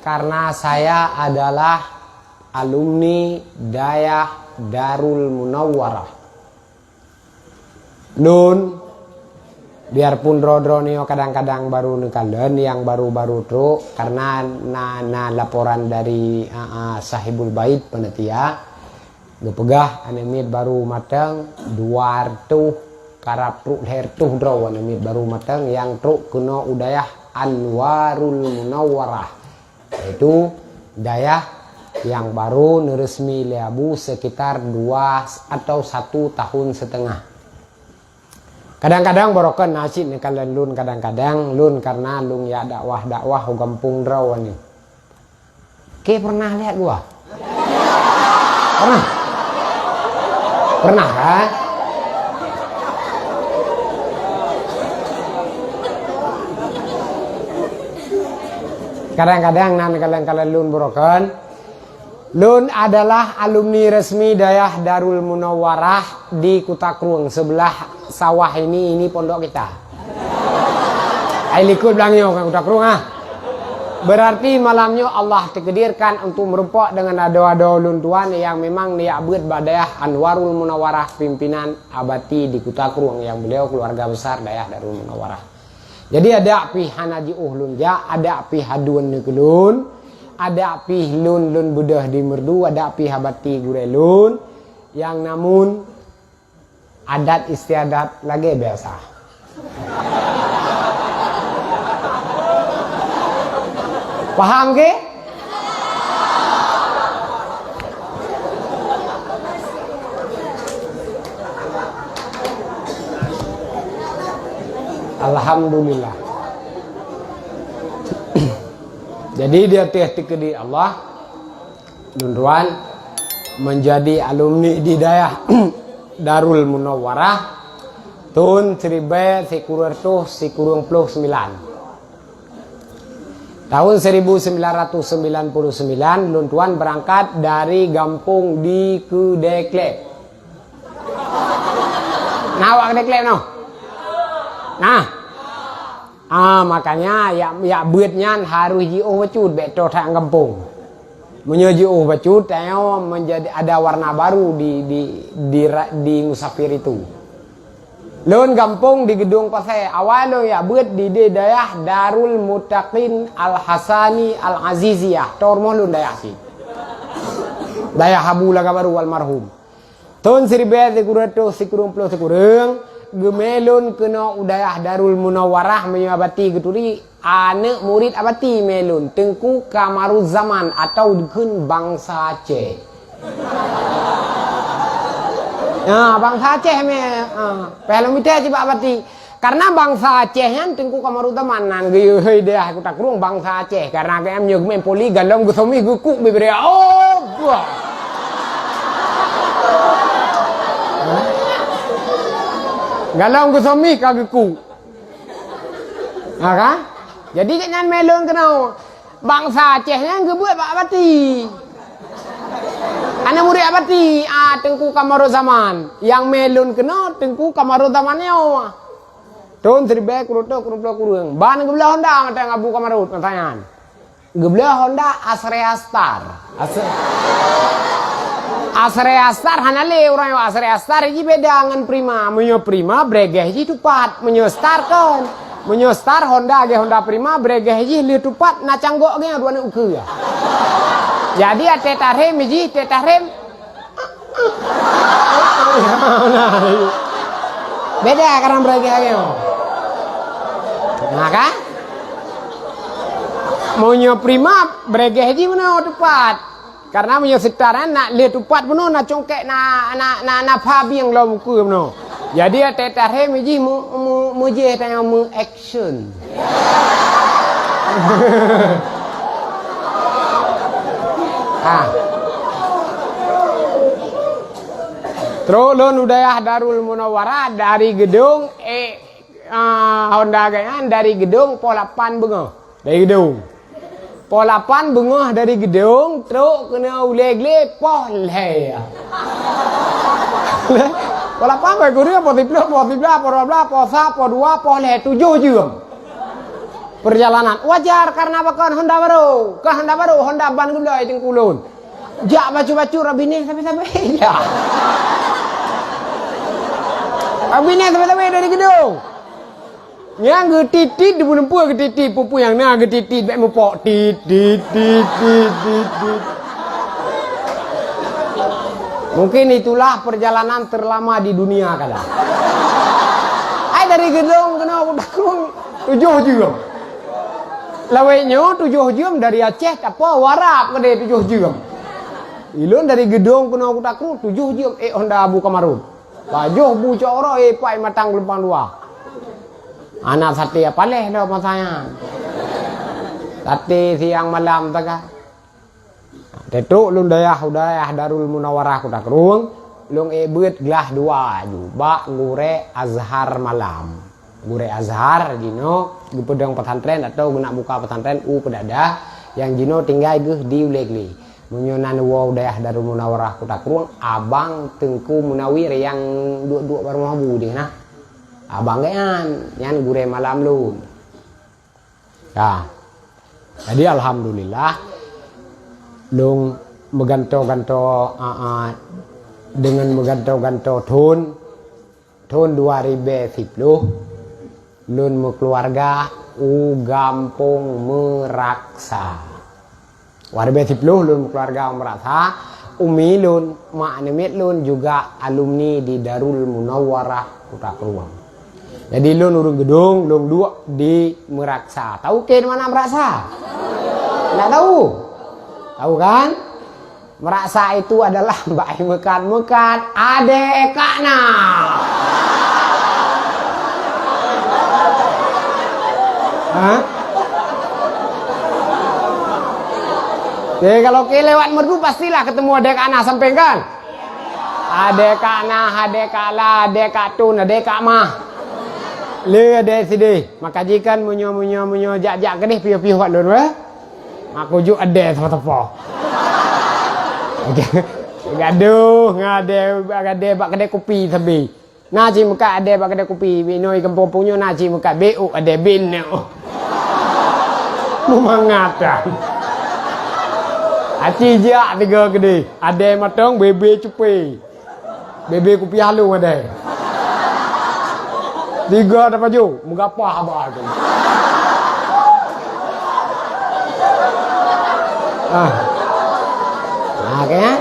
Karena saya adalah alumni Dayah Darul Munawwarah. Nun, biarpun rodronio kadang-kadang baru nekalen yang baru-baru truk karena laporan dari sahibul bait panitia gepegah anemit baru matang duar tuh karap truk her tuh draw anemit baru matang yang truk kuno udayah Anwarul Munawwarah, yaitu dayah yang baru neresmi leabu sekitar 2 atau 1 tahun setengah. Kadang-kadang borokan nasib nih kalian lun, kadang-kadang lun karena lun ya dakwah gampung draw nih. Ke pernah lihat gua? Pernah kan? Kadang-kadang nanti kalian lun borokan. Lun adalah alumni resmi Dayah Darul Munawwarah di Kutakruang, sebelah sawah ini pondok kita. Ailikut bilangnya kan Kutakruang Berarti malamnya Allah takdirkan untuk merupak dengan doa-doa lun tuan yang memang dia abad Dayah Anwarul Munawwarah, pimpinan abati di Kutakruang yang beliau keluarga besar Dayah Darul Munawwarah. Jadi ada pi hanaji uhlun ja, ada pi haduan nekelun, ada pi lun budah di merdu, ada pi habati gurelun, yang namun adat istiadat lagi biasa. Paham ke? Alhamdulillah. Jadi dia tikedi Allah Nunduan menjadi alumni di Dayah Darul Munawwarah tahun 1999. Tahun 1999 Luntuan berangkat dari kampung di Kedeklep. Nah, wak Kedeklep no. Nah, makanya ya buatnya harus jiuh bacut betul tak kampung. Menyejiuh bacut teo menjadi ada warna baru di musafir itu. Lun kampung di gedung pasai awal lo ya buat di Dayah Darul Muttaqin Al Hasani Al Aziziyah tormoh lun dayah si. Dayah Habu laga baru almarhum. Tahun 1990 gemelun kena udayah Darul Munawwarah menyabati geturi anak murid abati melun Tengku Kamaruzzaman atau dikun bangsa Aceh. Nah, bangsa Aceh pelomita ciba abati karena bangsa Acehnya Tengku Kamaruzzaman nan geuy deh Kutakruang bangsa Aceh karena em nyeg men poli galom gusomi gukuk bibere buah. Galau gusomi kageku. Kan? Jadi jangan melon kenal. Bangsa Acehnya ngebuat Pak Abati. Anak murid Abati, Tengku Kamaruzzaman. Yang melon kenal Tengku Kamaruzzamannya. Tahun 1990 ban gebelah Honda mata ngabu Kamarut pertanyaan. Gebelah Honda Asrea Star. Asrea Star hanale orang yang Asrea Star ini beda dengan Prima. Menyo Prima bregeh ji tupat menyo Star kan. Menyo Star Honda ge Honda Prima bregeh ji li tupat na canggok ge dua nak uke ya. Jadi teta rem ji teta rem. Beda karena bregeh ge. Nah kan? Menyo Prima bregeh ji mana tupat. Karena punya setaran nak lihat tupat penuh nak congkek na pabi yang lalu muka penuh. Jadi teta rem ji muje tanya mu action. Terus lun udayah Darul Munawwarah dari gedung Honda Gayan dari gedung Polapan bengo dari gedung. Polapan bengah dari gedung truk kena uleg-leg pohle. Polapan bae guru po 10 po 11 po 12 po 1 po 2 po 7 jam. perjalanan wajar karena apa kan Honda baru Honda ban gulai ting kulun jak bacu rabine sampai ya rabine sampai dari gedung yang getitit di bulan puas getitit pupu yang na getitit baik mupok tit mungkin itulah perjalanan terlama di dunia kadang dari gedung kena udah kurung 7 jam. Lawainya 7 jam dari Aceh apa warap ke 7 jam. Ilun dari gedung kena udah kurung 7 jam Honda Abu Kamarun. Bajuh bu coro pai matang lempang dua. Anak sate apa leh dah masanya. Sate siang malam taga. Tetuk lun dayah Darul Munawarah kuda kurung. Long beut gelah dua juba gure azhar malam gure azhar jino gepedang pesantren atau guna buka pesantren pedada yang jino tinggal geh di ulegli munyonan wow dayah Darul Munawarah Kota Kruang abang Tengku Munawir yang dua baru mabu di nah abang gayan yang gure malam lu ya jadi alhamdulillah long meganto-ganto dengan menggantau-gantau tahun 2010 lun keluarga Gampung Meraksa 2010 lun keluarga Meraksa umi lun mak nemit lun juga alumni di Darul Munawarah Kota Kruang jadi lun urung gedung lun dua di Meraksa tahu ke mana Meraksa nggak tahu kan Meraksa itu adalah Mbak Mekat adek kakna. Hah? Jadi kalau ke lewat merdu pastilah ketemu adek kakna sampai kan? Adek kakna, adek kala, adek katun, adek kakmah. Le adek sidi. Maka jikan munyo jak kedih piu-piu kat lun weh. Aku juk adek tepo-tepo. Gaduh ngade bak kedai kopi sabi. Naji muka ade bak kedai kopi binoi kampung-kampungnya naji muka BU ade bin. Memangatan. Aci jak tiga kedai. Ade matang bebe cupi. Bebe kopi halu ade. Tiga ada baju, mengapa abah tu. Kayaknya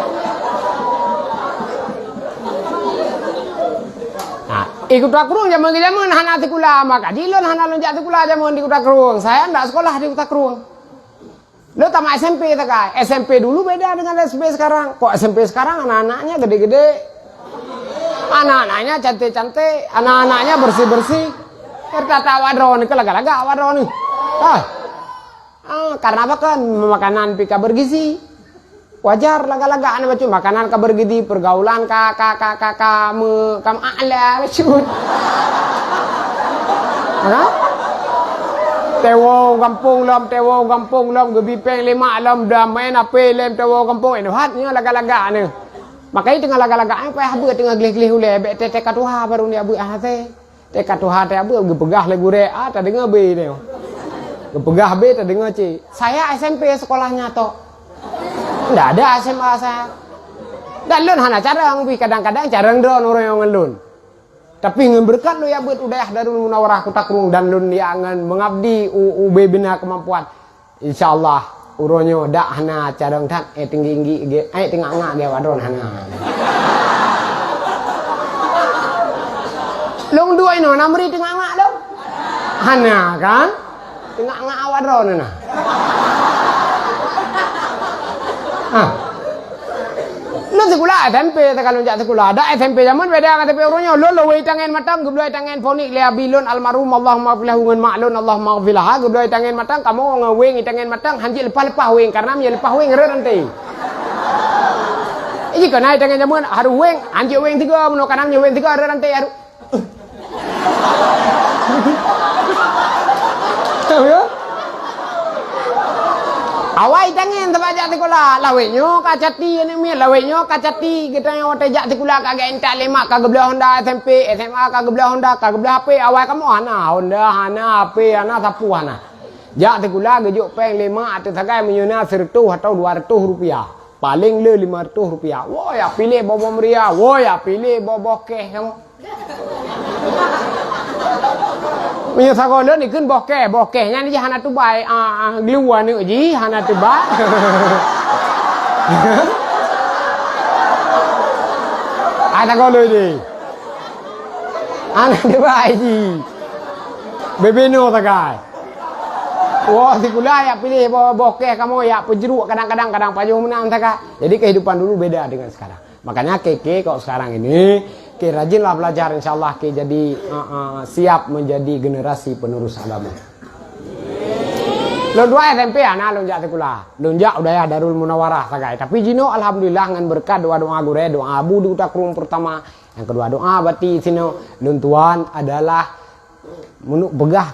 ikut Kota Kruang zaman hana sekolah maka dilon hana lonjak sekolah zaman di Kota Kruang saya ndak sekolah di Kota Kruang lo tamat SMP tak kah SMP dulu beda dengan SMP sekarang kok SMP sekarang anak-anaknya gede-gede anak-anaknya cantik-cantik anak-anaknya bersih-bersih tertata wadron ke laga-laga wadron karena apa kan makanan pika bergizi wajar laga-laga ane bacu makanan ka bergizi pergaulan kamu ala bacu tewo kampung lam gebi peng lima lam damai nape lem tewo kampung ini hatnya laga-laga ane makanya tengah laga-laga ane pa habu tengah glih-glih ule be tete katuha baru ni abu ahate te katuha te abu gepegah le gure ta dengar be ni gepegah be ta dengar ci saya SMP sekolahnya to nggak ada SMA saya dan lun hana carang kadang-kadang carang drone orang yang ngelun tapi ngeberkat lu ya buat udah Darul Munawarah Kota Kruang dan lun yang mengabdi UB bina kemampuan insyaallah uronyo dak hana carang tak tinggi tengah-tengah ge wadron hana long dua ino namri tengah-tengah dong hana kan tengah-tengah wadron na lu sekolah SMP kalau jak sekolah ada SMP zaman beda dengan SMP orangnya lo wei tangan matang gebloi tangan fonik le abilun almarhum Allahumma filah ngun maklun Allahumma filah gebloi tangan matang kamu ngeweng tangan matang hanji lepas weng karena dia lepas weng re nanti ini kan naik tangan zaman haru weng hanji weng 3 meno kanam weng 3 re nanti haru tahu ya awai tangan tempat sekolah lawenya kacati ni mi lawenya kacati kita yang wate jak sekolah kagak entak lemak kagak belah Honda SMP SMA kagak belah Honda kagak belah HP awai kamu hana Honda hana HP hana sapu hana Jak tekula gejuk peng 5 atau tagai menyuna 100 atau 200 rupiah. Paling le 500 rupiah. Wah ya pilih bobo meriah. Wah ya pilih bobo keh kamu. Punya sekolah ni kan bokehnya ni hana tu baik gluan ni ji hana tu baik. Ada sekolah ni. Hana tu baik ji. Bebeno takai. Wah, sekolah ya pilih bokeh kamu ya penjeruk kadang-kadang payung menang takai. Jadi kehidupan dulu beda dengan sekarang. Makanya keke kalau sekarang ini ke rajinlah belajar insyaallah ke jadi siap menjadi generasi penerus agama. Lon dua SMP anak lonjak sekolah. Lonjak udah ya Darul Munawarah sagai. Tapi jino alhamdulillah ngan berkat doa-doa gure, doa abu du takrum pertama, yang kedua doa bati sino lon tuan adalah menuk begah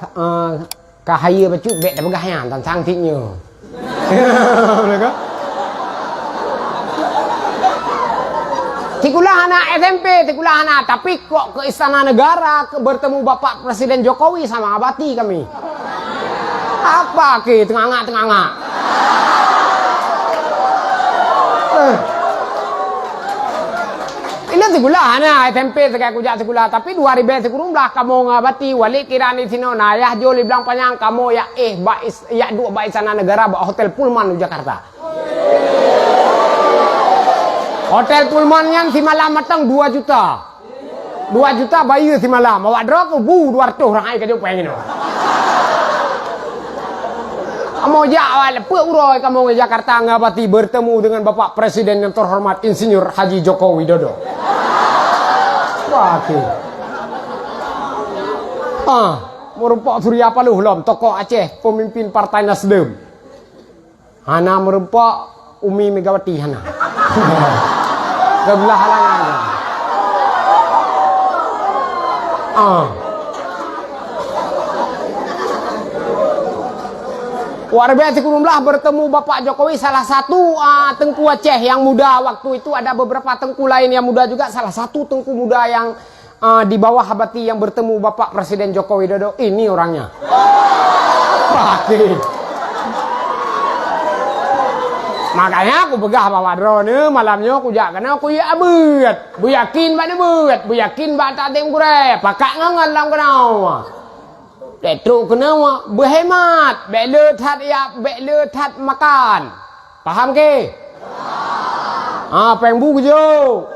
kahaya bacu bek dah begahnya tan sang tiknya. Betul ke? Tikulah anak SMP, tikulah anak. Tapi kok ke Istana Negara bertemu Bapak Presiden Jokowi sama abati kami. Apa ke tengah-tengah? Ini tikulah anak SMP sekai kujak tikulah. Tapi 2000 tikurung belah kamu ngabati wali kirani sino nayah joli bilang panjang kamu ya dua ba Istana Negara ba Hotel Pullman di Jakarta. Hotel Pullman yang si malam matang 2 juta. 2 juta bayar si malam. Awak drop ke bu 200 orang ai ka pengen. Kamu jawab apa uroi kamu ke Jakarta ngabati bertemu dengan Bapak Presiden yang terhormat Insinyur Haji Joko Widodo. Wah, merempak Surya Paloh lom tokoh Aceh, pemimpin Partai Nasdem. Hana merempak Umi Megawati hana. Kebelah halangan. Warga Tikurumlah bertemu Bapak Jokowi salah satu tengku Aceh yang muda waktu itu ada beberapa tengku lain yang muda juga salah satu tengku muda yang di bawah Habati yang bertemu Bapak Presiden Joko Widodo ini orangnya. Makanya aku begah bawa drone malamnya aku jak kena aku ya abet. Bu yakin ba nebet, bu yakin ba tak tem kure, pakak ngangan lam kenau. Tetru kena berhemat, bek tat ya, bek tat makan. Paham ke? Peng bu jo.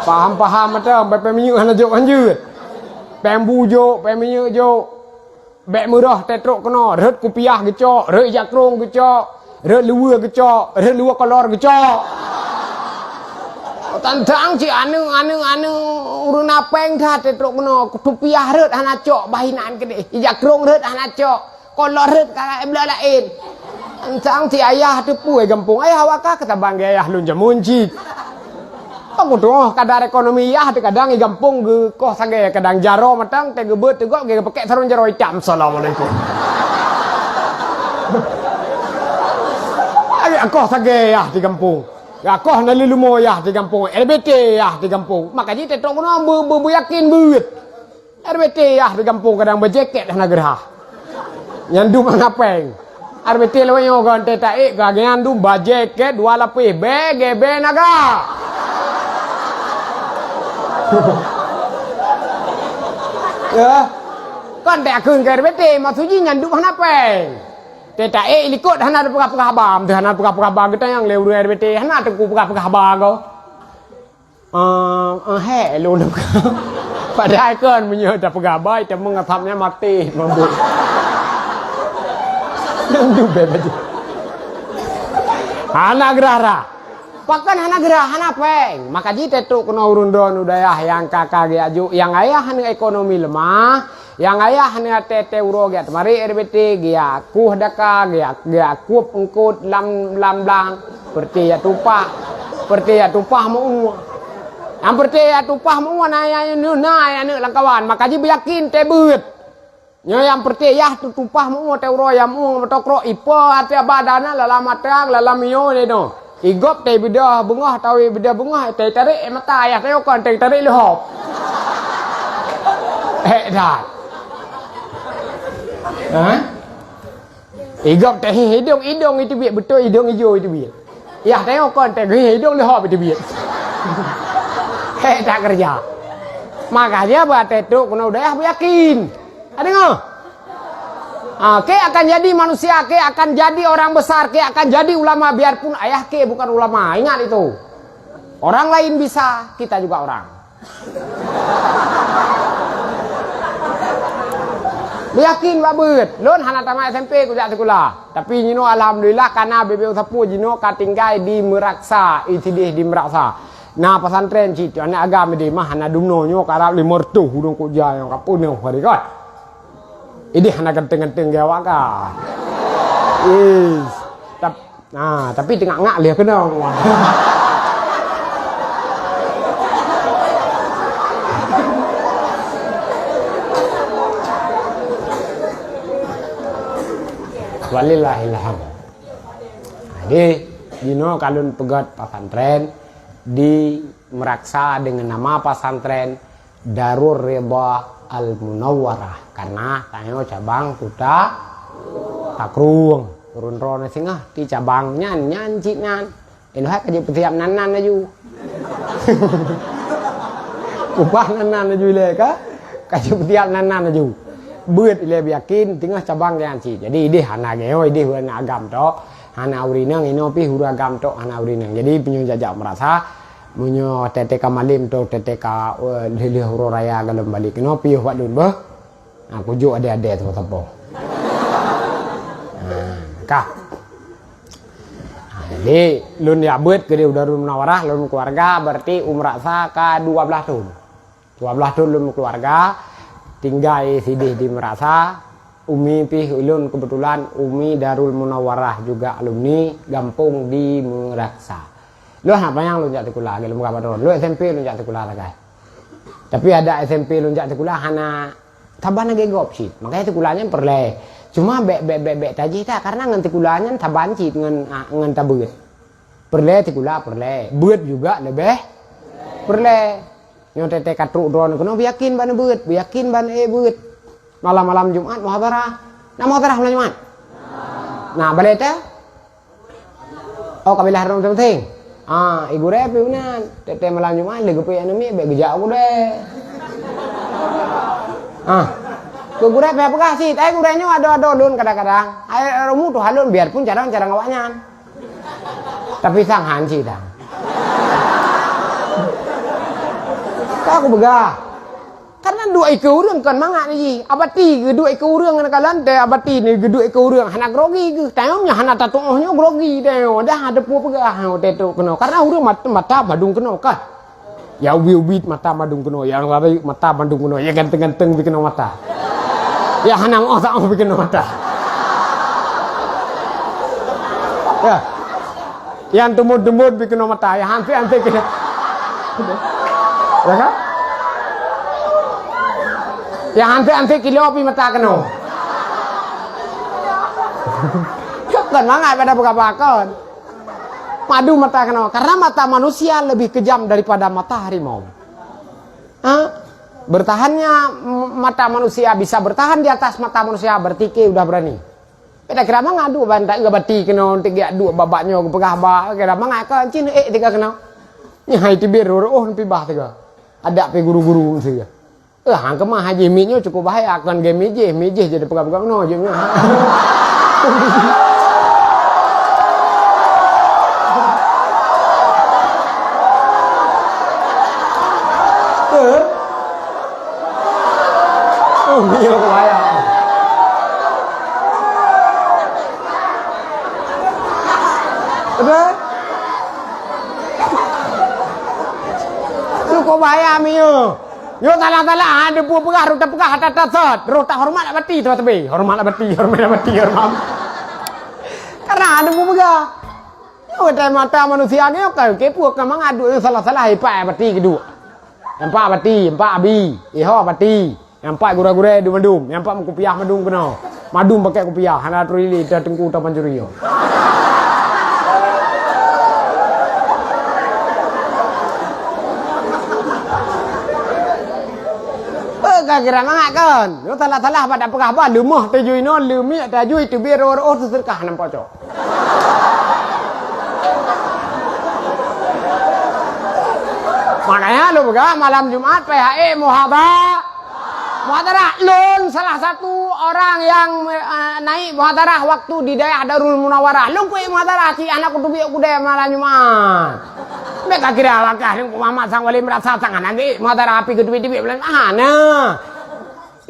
Paham macam bek minyak hana jok anjut. Peng bu jo, peng minyak jo. Bek murah tetruk kena, red kupiah gecok, red jakrong gecok, red luar gecok, red luar kolor gecok. Tantang ci anu urun apeng dah tetruk kena, kupiah red hana cok bahinan gede, jakrong red hana cok, kolor red kakak belah lain. Tantang ci ayah tepu gampung, ayah awak kata bangga ayah lunja muncik. Aku tuh kadar ekonomi ya kadang gampung ge koh sage kadang jaro matang te gebet tegok ge pakai sarung jaro hitam. Assalamualaikum. Ai koh sage ya di kampung. Ya koh na lilumo ya di kampung. RBT ya di kampung. Makanya te tok kono bu yakin buit. RBT ya di kampung kadang bejeket dah nagerah. Nyandu mana peng. RBT lawanyo gante tae gagean du bajeket 2 lapis BGB naga. Ya, kan tak kun ke RBT maksudnya nyanduk hana peng. Teta likut hana pegah-pegah bam, hana pegah-pegah bam kita yang leu RBT hana tengku pegah-pegah bam kau. Lu nak. Padahal kan menyo dah pegah baik temu ngatapnya mati mambut. Nyanduk bebet. Hana gerara. Pakan hana gerah hana peng. Maka jite tu kena urun don udayah yang kakak aju yang ayah hana ekonomi lemah, yang ayah hana tete uro giat mari RBT gia kuh daka gia kup engkut lam lang perti ya tupah mau yang perti ya tupah mau naya nu langkawan maka ji yakin te beut nya yang perti ya tupah mau te uro yang mau tokro ipa ate badana lalam matang lalam yo ni no. Igop teh beda bengah tahu beda bengah teh tarik mata ayah teh kon teh tarik lehop. Dah. Hah? Igop teh hidung itu biar betul hidung hijau itu biar. Ya tengok kon teh hidung lehop itu biar. Tak kerja. Makanya buat itu kena udah yakin. Ada nggak? Ke akan jadi manusia, ke akan jadi orang besar, ke akan jadi ulama biarpun ayah ke bukan ulama. Ingat itu. Orang lain bisa, kita juga orang. Yakin babet. Lon hana tamat SMP ku jak sekolah. Tapi jino alhamdulillah karena BBU sapu jino katinggai di Meraksa, itidih di Meraksa. Nah pesantren cit anak agama di mah hana dumno nyo karap limortu hudung ku jayang kapun yang hari kan. Ini hana genteng-genteng gawak kan. Is. Tapi tengah ngak lihat kena. Walillahilham. Jadi, Dino kalun pegat pesantren di Meraksa dengan nama pesantren Darur Reba Al-Munawwarah karena tanya cabang kuda takrung turun rona singa di cabang nyan cinan indah kerja petiap nanan aju upah nanan aju leka kerja petiap nanan aju buat ile yakin tinggal cabang nyan ci jadi ide hana geo ide hana agam tok hana urinang ino pi huru agam tok hana urinang jadi penyu jajak merasa munyo TTK Malim to TTK Lili Huru Raya galem balik no piuh wak dun bah aku jo ada tu tapo kah jadi lun ya beut ke dia Darul Munawwarah lun keluarga berarti umrah sa ka 12 tahun 12 tahun lun keluarga tinggal sidih di Merasa Umi pih ulun kebetulan Umi Darul Munawwarah juga alumni Gampung di Meraksa. Lu apa yang lu jak sekolah gelem ka padon. Lu SMP lu jak sekolah lah. Tapi ada SMP lu jak sekolah hana taban ge gop sih. Makanya sekolahnya perle. Cuma bek taji tak karena ngan sekolahnya taban sih ngan tabeut. Perle sekolah perle. Beut juga lebih perle. Nyo tete katruk dron kono yakin ban beut, yakin ban beut. Malam-malam Jumat muhadarah. Nah muhadarah malam Jumat. Nah balik teh. Oh kabilah rong penting. Ibu repi unan, tete malam Jumat lagi pe anemi be gejak aku deh. Gue repi apa kasih? Tapi gurenya ada dun kadang-kadang. Air rumu tuh halun biarpun cara ngawaknya. Tapi sang hanci dah. Aku begah. Karena dua ekor urang kan mangak ni. Abati ke dua ekor urang kan lante abati ni ke dua ekor urang hana grogi ke. Tayomnya hana tatuohnya grogi teo. Dah ada pu pegah teto kena. Karena urang mata madung kena kan. Ya wibit mata madung kena. Yang lain mata madung kena. Ya ganteng-ganteng bikin mata. Ya hana tak bikin mata. Ya. Yang tumut-tumut bikin mata. Ya hanti kena. Ya kan? Ya hanti kilo api mata kena. Kan mangat pada buka-bukaan. Madu mata kena. Karena mata manusia lebih kejam daripada mata harimau. Bertahannya mata manusia bisa bertahan di atas mata manusia bertiki udah berani. Beda kira mangadu bantai enggak bati kena tiga dua babaknya pegah ba kira mangat kan cin tiga kena. Nyai tibir pi bah tiga. Ada pe guru-guru sih. Hang kemah haji minyo cukup bahaya akan game mijih jadi pegang-pegang no jemnya. Minyo bahaya. Ada? Cukup bahaya minyo. Yo tala-tala ada buah pegah ruta pegah hatat ruta hormat abati tu tebe hormat abati hormat karena ada buah pegah yo mata manusia ni kan kepu kan mangadu salah-salah ipa abati kedua empat abati empat abi iho abati empat gura-gura du madum empat kopiah madum kena madum pakai kopiah hana trili dah tengku ta pancurio kira mangak kan. Yo talah-talah pada pekah ba lemah tejui non lemi tajui tu biar orang tu terkah nampak cok. Makanya lu pegah malam Jumat PHE muhadarah lun salah satu orang yang naik muhadarah waktu di daerah Darul Munawarah. Lu kuih muhadarah ci anak kutubi kuda malam Jumat. Mereka kira wakah lu Muhammad sang wali merasa sangat lagi muhadarah api kutubi-tubi bilang nah.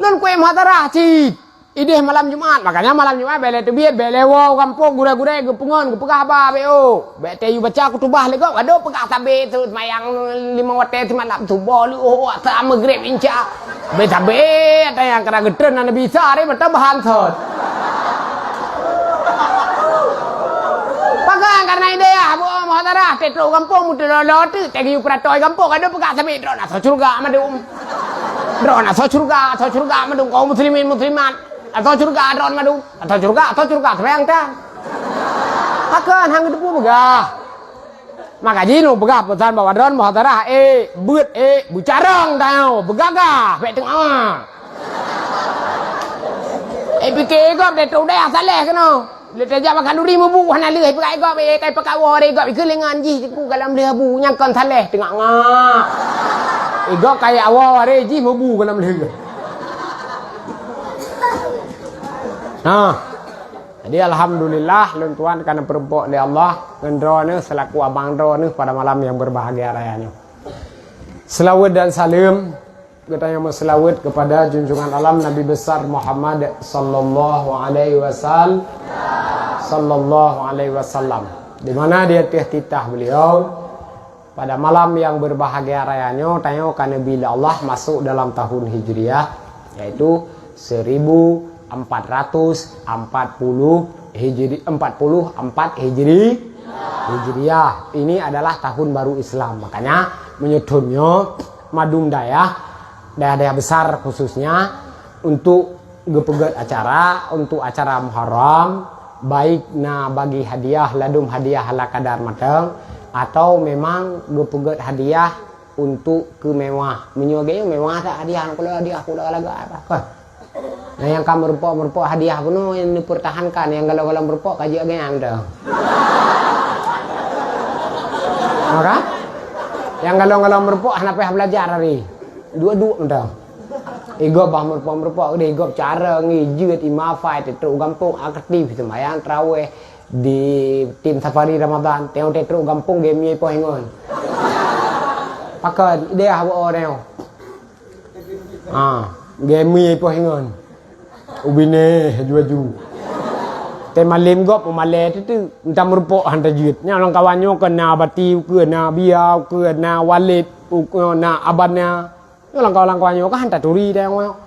Lun kuih muhadarah ci ide malam Jumat. Makanya malam Jumat bele tu biar bele wow kampung gura-gura gepungan gepegah ba beo. Bete yu baca kutubah lego aduh pegah tabe tu mayang 5 waktu tu malam tu bolu asa magrib inca. Be tabe ada yang kena gedren ana bisa ni betul bahan thot. Pagang karena ide ya bu muhadarah tetro kampung mutu lolo tu tegi upratoi kampung aduh pegah tabe drona so surga madum. Drona so surga madum kaum muslimin muslimat. Atau curga adron madu atau curga terang kan akan hang depu begah maka jinu begah pesan bawa adron muhadarah beut bucarang tau begagah pek tengah pikir gop de tu dah saleh keno le teja makan duri mebu hana leh pekai gop kai pekawa re gop ikut lengan ji ku kalam leh bu nyangkan saleh tengah ngah gop kai awa re ji mebu kalam leh. Nah, jadi alhamdulillah lun tuan karena perempok oleh Allah ngendrone selaku abang drone pada malam yang berbahagia rayanya. Selawat dan salam kita yang selawat kepada junjungan alam Nabi besar Muhammad sallallahu alaihi wasallam. Di mana dia titah beliau pada malam yang berbahagia rayanya tanya karena bila Allah masuk dalam tahun Hijriah yaitu 1444 Hijriah. Ini adalah tahun baru Islam. Makanya menyutunnya madum daerah besar khususnya untuk gepegat acara untuk acara Muharram baik na bagi hadiah ladum hadiah ala kadar matang atau memang gepegat hadiah untuk kemewah menyuaganya mewah tak hadiah kalau laga apa. Nah yang kamu merupok hadiah kuno yang dipertahankan yang galau-galau merupok kaji agen dah. Maka yang galau-galau merupok kenapa belajar hari dua-dua dah. Ego bah merupok udah ego cara ngijut imafai tetru gampung aktif sembahyang tarawih di tim safari Ramadan tengok tetru gampung game po hengon. Pakai ide apa orang? Game po hengon. Ubine haju-haju. Te malim gop male tu entah merupok hantar jut. Nya orang kawannya kena bati ke na biau ke na walid na abannya. Orang kawannya kan hantar turi dah orang.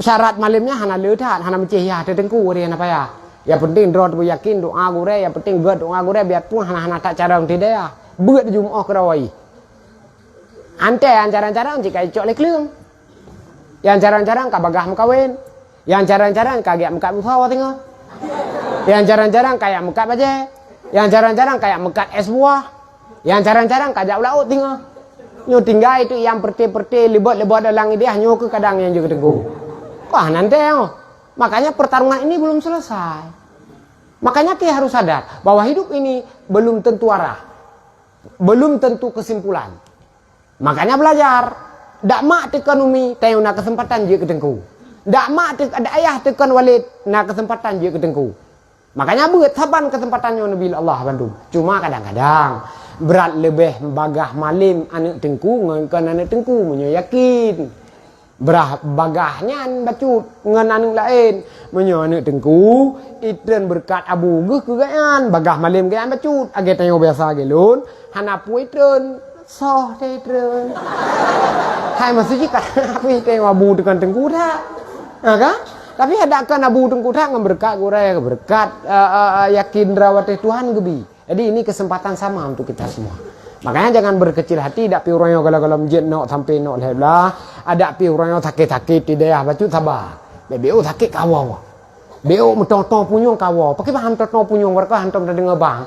Syarat malimnya hana leutat hana mencihya tetengku dia apa ya. Ya penting drot yakin doa gure ya penting god doa gure biarpun hana tak carang tidak ya. Beut Jumaah kerawai. Ante ancaran-caran jika icok leklung. Yang jarang-jarang kabagah mukawin. Yang jarang-jarang kayak mekat mufawa tengok. Yang jarang-jarang kayak mekat baje. Yang jarang-jarang kayak mekat es buah. Yang jarang-jarang kayak laut tengok. Nyo tinggal itu yang perti-perti lebot-lebot dalam dia nyo ke kadang yang juga teguh. Wah nanti makanya pertarungan ini belum selesai. Makanya kita harus sadar bahwa hidup ini belum tentu arah. Belum tentu kesimpulan. Makanya belajar. Dak mak tekan umi tayo na kesempatan je ketengku. Dak mak ada ayah tekan walid na kesempatan je ketengku. Makanya buat saban kesempatannya Nabi Allah bantu. Cuma kadang-kadang berat lebih bagah malim anak tengku ngan anak tengku menyo yakin. Berah bagahnya bacut ngan anak lain menyo anak tengku itren berkat abu geh kegaan bagah malim kean bacut age tayo biasa gelun hanapu itren soh itren. Hai maksudnya kan aku tengok abu tekan tengku dah. Kan? Tapi ada kan abu tengku dah berkat guraya berkat yakin rawat Tuhan gebi. Jadi ini kesempatan sama untuk kita semua. Makanya jangan berkecil hati dak pi urang yo kalau masjid nok sampai nok lelah. Ada pi urang yo sakit-sakit tidak ya bacu sabar. BO sakit kawaw. BO mentonton punyong kawaw. Pakai paham tonton punyong mereka hantam dari ngebang.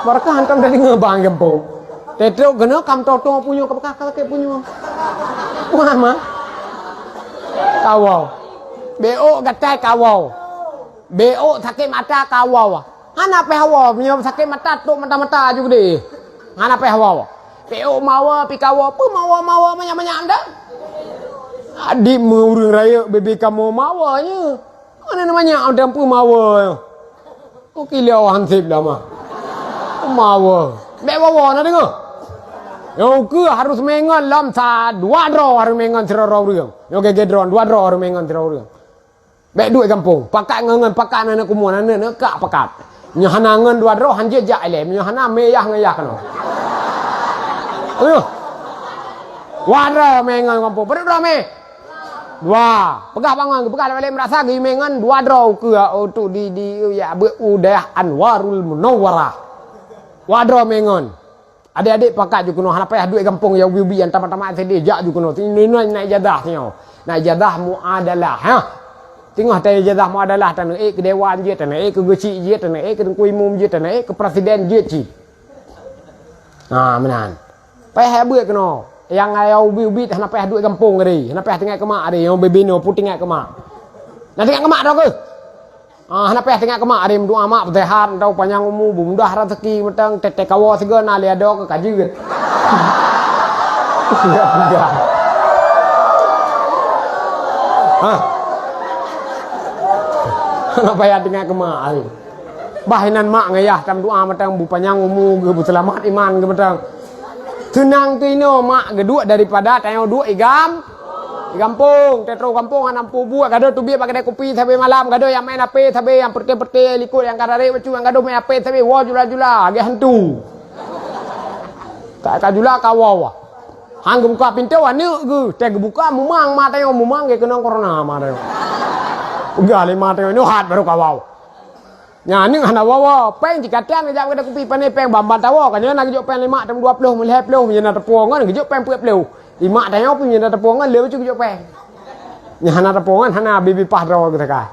Mereka hantam dari ngebang gempong. Tetro gena kam tonton punyong ke kakak punyong. Mama. Kawau. BO gatai kawau. BO sakit mata kawau. Hana pe hawa punya sakit mata tu mata-mata juga deh. Hana pe hawa. BO mawa pi kawau pu mawa banyak-banyak anda. Adik urang raya bebe kamu mawanya. Mana namanya ada pu mawa. Okey liau hansip dah mah. Mawa. Be wawa na dengar. Yo ke harus mengan lam sa dua draw harus mengan serau reung. Yo gegedron dua draw harus mengan serau reung. Be duit kampung, pakat ngangan pakat anak kumon anak kak pakat. Nyahana ngan dua draw hanje jak ele, nyahana meyah ngayah kano. Ayo. Wara mengan kampung, ber draw me. Dua, pegah bangun, pegah balik merasa gi mengan dua draw ke tu di ya udah Anwarul Munawwarah. Wadro mengon. Adik-adik pakat juga noh apa duit kampung ya ubi yang tamat-tamat sedih jak juga noh. Ini naik jadah nyo. Naik jadah muadalah ha. Tengah tay jadah muadalah tanah ke dewan je, tanah ke geci je, tanah ke tengku umum je, tanah ke presiden je ci. Ha menan. Pai habut keno. Yang ayau ubi-ubi tanah pai duit kampung ri. Tanah pai tengah kemak ri, yang bebino puting kemak. Nah tengah kemak dah ke? Hana peh tengah kemak ada doa mak bersehat tahu panjang umur mudah rezeki metang tetek kawa segala nali ada ke kajian. Enggak. Hana peh tengah kemak ai. Bahinan mak ngayah tam doa metang bu panjang umur ge bu selamat iman ge metang. Tenang tino mak geduk daripada tayo duk igam. Di kampung, tetro kampung anak pubu, gado tu biar pakai kopi sampai malam, gado yang main ape sampai yang perte-perte likut yang kadare bacu yang gado main ape sampai wah jula-jula, age hantu. Tak kajula kawawa. Hang buka pintu ane ge, teh buka mumang mata yo mumang ge kena corona mata yo. Ugali mata yo hat baru kawau. Nya ni hana wawa, peng dikatian ngejak kada kopi pane peng bamban tawo, kanya nak jok peng 5 tam 20 melih 20 menjana tepung kan ngejok peng 40. Imak tanya apa punya tepungan leu cukup peh. Nyana tepungan hana bibi pahdraw kita kai.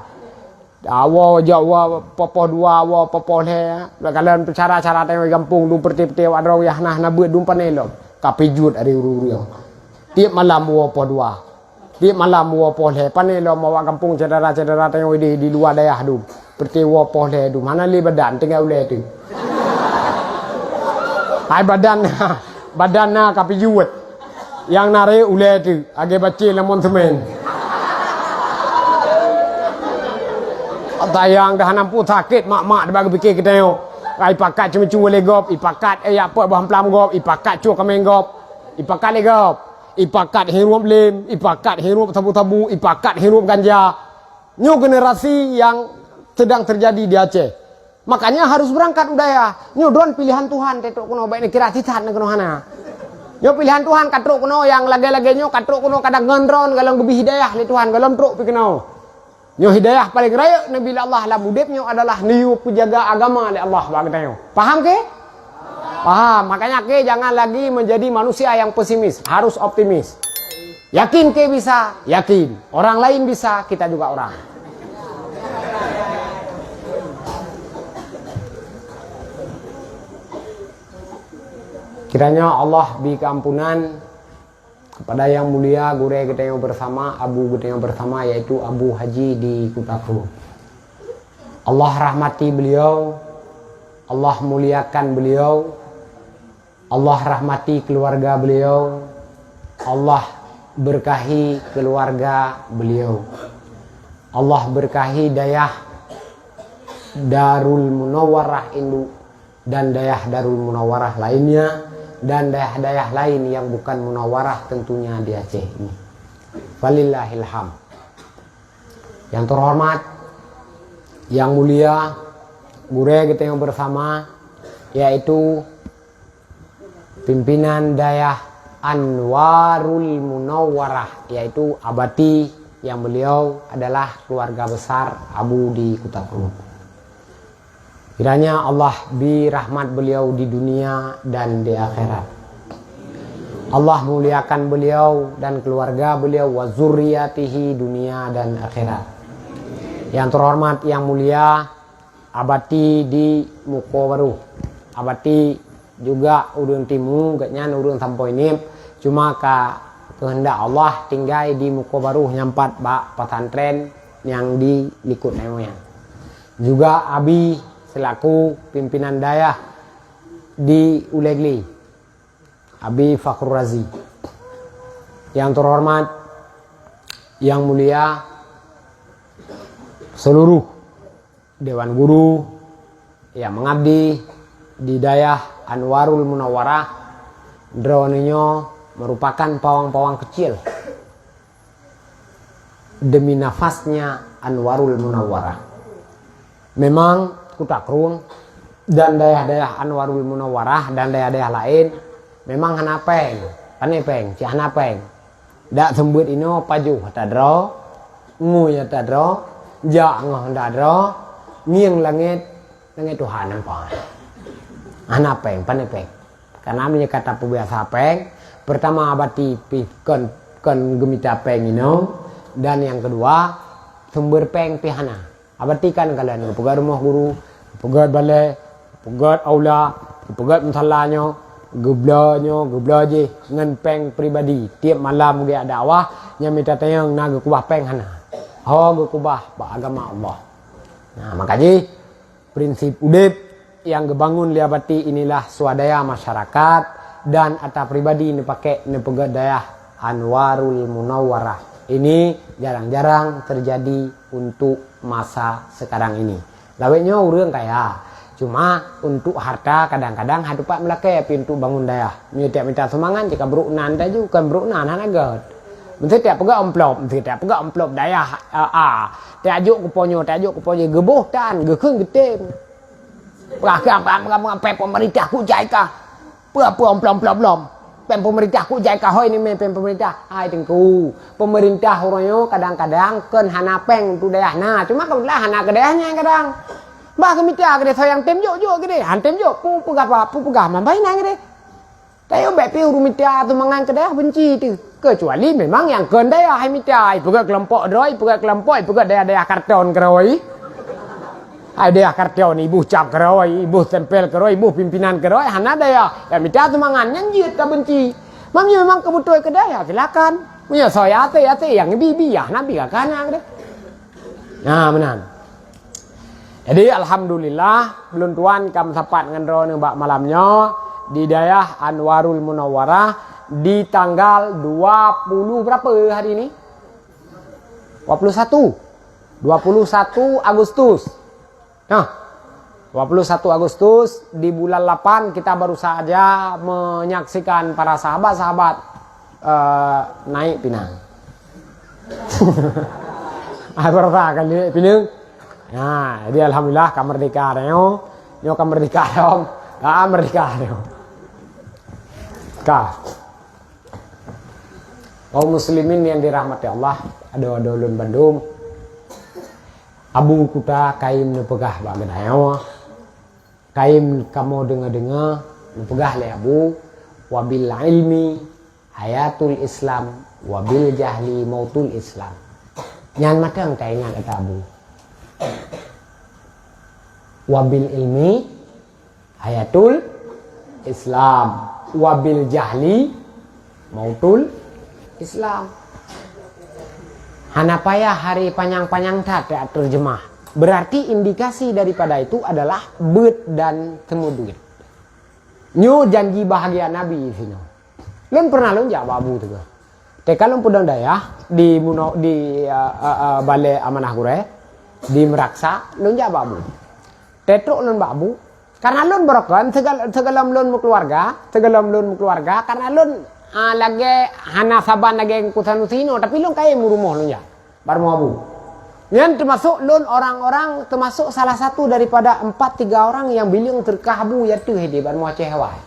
Awo jawa popo dua awo popo le. Kalian cara-cara tengok kampung du perti-perti wadraw ya nah beut dumpan elok. Kapijut ari uru-uru. Tiap malam wo po dua. Tiap malam wo po le panelo mawa kampung cedera-cedera tengok di luar daerah du. Perti wo po le du mana li badan tengah ule tu. Hai badan kapijut. Yang nare ule tu age baca lemon semen. Tayang dah nampu sakit mak-mak dia bagi fikir kita yo. Ai pakat cuma legop, ipakat apa bahan pelam gop, ipakat cu kameng gop, ipakat legop, ipakat hirup lem, ipakat hirup tabu-tabu, ipakat hirup ganja. New generasi yang sedang terjadi di Aceh. Makanya harus berangkat udaya. New don pilihan Tuhan tetok kuno baik kira titan kuno hana. Yo pilihan Tuhan katruk kuno yang lagi-laginya katruk kuno kadang ngendron galang gebih hidayah li Tuhan galam truk pi kuno. Yo hidayah paling raya Nabi Allah lah budepnya adalah niu penjaga agama li Allah bagatayo. Paham ke? Paham. Makanya ke jangan lagi menjadi manusia yang pesimis, harus optimis. Yakin ke bisa? Yakin. Orang lain bisa, kita juga orang. Kiranya Allah beri keampunan kepada yang mulia guru kita yang bersama, abu kita yang bersama yaitu Abu Haji di Kutaku. Allah rahmati beliau, Allah muliakan beliau, Allah rahmati keluarga beliau, Allah berkahi keluarga beliau, Allah berkahi dayah Darul Munawwarah Induk dan dayah Darul Munawwarah lainnya. Dan daerah-daerah lain yang bukan Munawwarah tentunya di Aceh ini. Walillahilham. Yang terhormat, yang mulia, guru kita yang bersama, yaitu pimpinan daerah Anwarul Munawwarah, yaitu abati yang beliau adalah keluarga besar Abu di Kutaku. Kiranya Allah beri rahmat beliau di dunia dan di akhirat. Allah muliakan beliau dan keluarga beliau wa zurriyatihi dunia dan akhirat. Yang terhormat, yang mulia, abati di Muko Baru. Abati juga urun timu, gaknya urun sampai ini. Cuma kehendak Allah tinggal di muka baru nyampat bak pesantren yang di Likut Nemoyang. Juga Abi selaku pimpinan dayah di Ulegli, Abi Fakhrul Razi. Yang terhormat, yang mulia, seluruh Dewan Guru yang mengabdi di dayah Anwarul Munawwarah, dronenya merupakan pawang-pawang kecil demi nafasnya Anwarul Munawwarah. Memang Kutakrung dan dayah-dayah Anwarul Munawwarah dan dayah-dayah lain memang hanapeng, panepeng, ci hanapeng. Dak sembut ino paju tadro, nguy tadro, ja ngoh tadro, nghiêng langit Tuhan nampak. Hanapeng, panepeng. Karena punya kata pembiasa peng, pertama abati kon gemita peng ino, dan yang kedua sumber peng pihana. Abatikan kalian pegat rumah guru, pegat balai, pegat aula, pegat musallanyo, gebla je ngan peng pribadi. Tiap malam dia dakwah nya minta tayang naga kubah peng hana. Ho ge kubah ba agama Allah. Nah, makanya prinsip udip yang gebangun liabati inilah swadaya masyarakat dan ata pribadi ini pakai ini pegat dayah Anwarul Munawwarah. Ini jarang-jarang terjadi untuk masa sekarang ini. Laweknya urang kaya. Cuma untuk harta kadang-kadang hadupat melakai pintu bangun dayah. Minta semangat jika berunan dah juga kan berunan hanagat. Mesti tiap pegak amplop dayah tiap ajuk kuponyo gebuh tan gekeung getem. Pegak pemerintah ku jaika. Apa amplop-amplop. Pemerintah ku jaika hoi ni men pemerintah. Hai tengku. Pemerintah orangnya kadang-kadang kan hanapeng tu dayah. Nah, cuma kebetulan hana ke dayahnya kadang. Bah kemita gede sayang tem jo gede hantem jo pu pegah mambai nang gede tayo be pi rumita tu mangan kedah benci tu kecuali memang yang kendaya hai mita pegah kelompok droi pegah kelompok pegah daya karton keroi hai daya karton ibu cap keroi ibu tempel keroi ibu pimpinan keroi hana daya ya mita tu mangan yang jiut ka benci mamnya memang kebutuhan kedaya silakan punya saya ate yang bibi ya nabi kakana gede nah menan. Jadi alhamdulillah belum tuan kam sapat ngendro mbak malamnya di dayah Anwarul Munawwarah di tanggal 20 berapa hari ini? 21 Agustus. Nah, 21 Agustus di bulan 8 kita baru saja menyaksikan para sahabat-sahabat naik pinang. Berapa kali pinang? Nah, jadi alhamdulillah kamerdeka nyo kamerdeka dong. Merdeka dong. Kaum muslimin yang dirahmati Allah, ada ulun Bandung. Abu kuta kaim nepegah baganayo. Kaim kamu dengar-dengar nepegah le abu wabil ilmi hayatul Islam wabil jahli mautul Islam. Nyan matang taingan kata abu. Wabil ilmi hayatul Islam wabil jahli mautul Islam. Hanapaya hari panjang-panjang tak terjemah. Berarti indikasi daripada itu adalah bet dan temu duit. Nyu janji bahagia Nabi sini. Lun pernah lun jawab abu tu. Teka lun pudang dayah di balai amanah gure. Di Meraksa lun ja babu tetruk lun babu karena lun berokan segalam lun keluarga karena lun lagi hana saban lagi kusanusino tapi lun kaya rumah lun ja baru babu yang termasuk lun orang-orang termasuk salah satu daripada 4-3 orang yang bilang terkahabu yaitu hedi baru Aceh hawai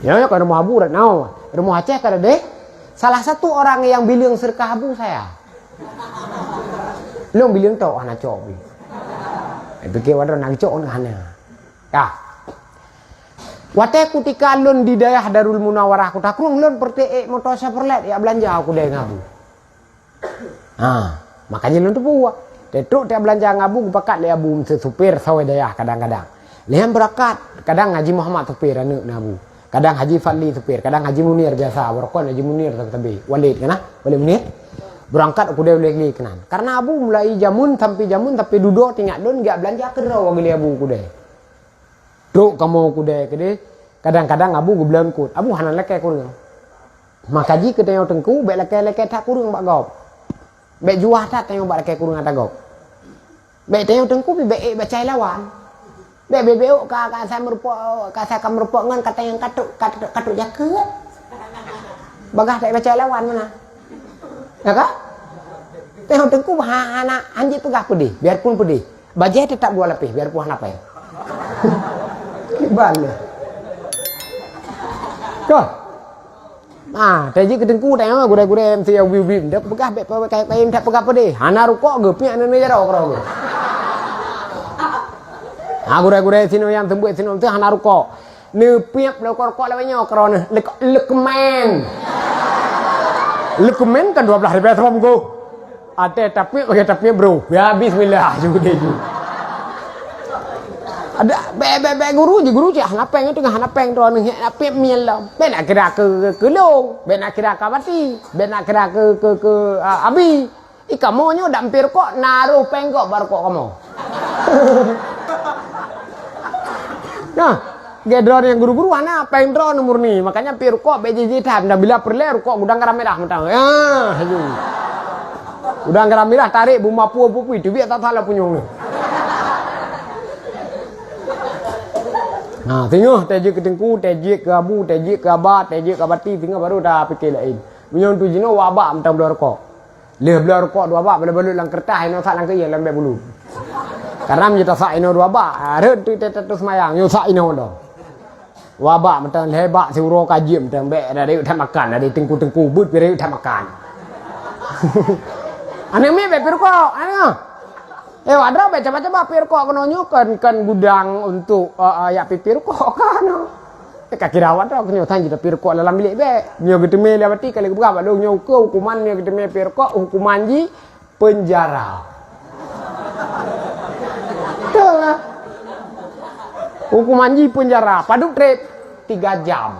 ya kan rumah babu rumah Aceh kada deh salah satu orang yang bilang terkahabu saya lung bilang tau anak cok bi, pikir wadah nak cok nak hana, kah? Wate ketika lun di dayah Darul Munawwarah Kutakrung lun perti motor Chevrolet ya belanja aku deh ngabu, makanya lun tu buat, tetruk dia belanja ngabu pakat dia abu supir sawe dayah kadang-kadang, lihat berakat kadang ngaji Muhammad supir anak nabu, Kadang Haji Fadli supir, kadang Haji Munir biasa, berkon Haji Munir tapi Walid kan? Walid Munir. Berangkat aku dah boleh kenan. Karena abu mulai jamun tapi duduk tinggal don gak belanja ke raw gili abu kude. Truk kamu kude kede. Kadang-kadang abu gebelan kut. Abu hanan leke kurang. Maka ji ke tengok tengku bek leke tak kurang bak gop. Bek juah tak tengok bak leke kurang tak gop. Bek tengok tengku bek bacai lawan. Bek bebeu ka saya merupok ngan kata yang katuk jaket. Bagah tak baca lawan mana? Ya kak? Tengok tengku anak anjing pegah pedih, biarpun pedih. Bajai tetap buat lebih, biarpun apa ya? Kibal. Kau? Ah, teji ketengku tengok gure-gure MC wib-wib, dak pegah bek kain tak pegah pedih. Hana rukok ge piak nene jaro kro. Gure-gure sino yang tembuk sino tu hana rukok. Nepiap rukok lawanya kerana lekemen. Lekemen kan 12 ribu sebab go. Ada tapi bro. Ya bismillah juga dia. Ada be guru je hanapeng itu hanapeng tu ni apiap miel lah. Be nak kira ke long, be nak kira ke bati, be nak kira ke abi. Ikamonyo dampir kok naruh pengkok baru kok kamu. Nah, gedron yang guru-guru ana pendro nomor ni. Makanya pir kok BJJ tam dah bila perler kok gudang garam merah mentang. Ya, haju. Gudang garam merah tarik buma pupu itu biar tak salah punyong ni. Nah, tengok teji ke tengku, teji ke abu, teji ke abah, teji ke abati, tengok baru dah fikir lain. Punyong tu jino wabak mentang belah rokok. Leh belah rokok dua bak belah lang kertas ino sak lang ke lambe bulu. Karena menjadi sak ino dua bak, ada tu tetus mayang, yo sak ino dah. Wabak mentang lebak suro kaji mentang be dari tak makan, dari tengku but pire tak makan. Ane mi be pirko, ane. Ada be coba pirko kono kan gudang untuk ya pirko kan. Kaki rawat aku nyo tanji pirko dalam bilik be. Nyo geteme lewati kali berapa dong nyo ke hukuman nyo geteme pirko hukuman ji penjara. Hukuman ji penjara, paduk trip 3 jam.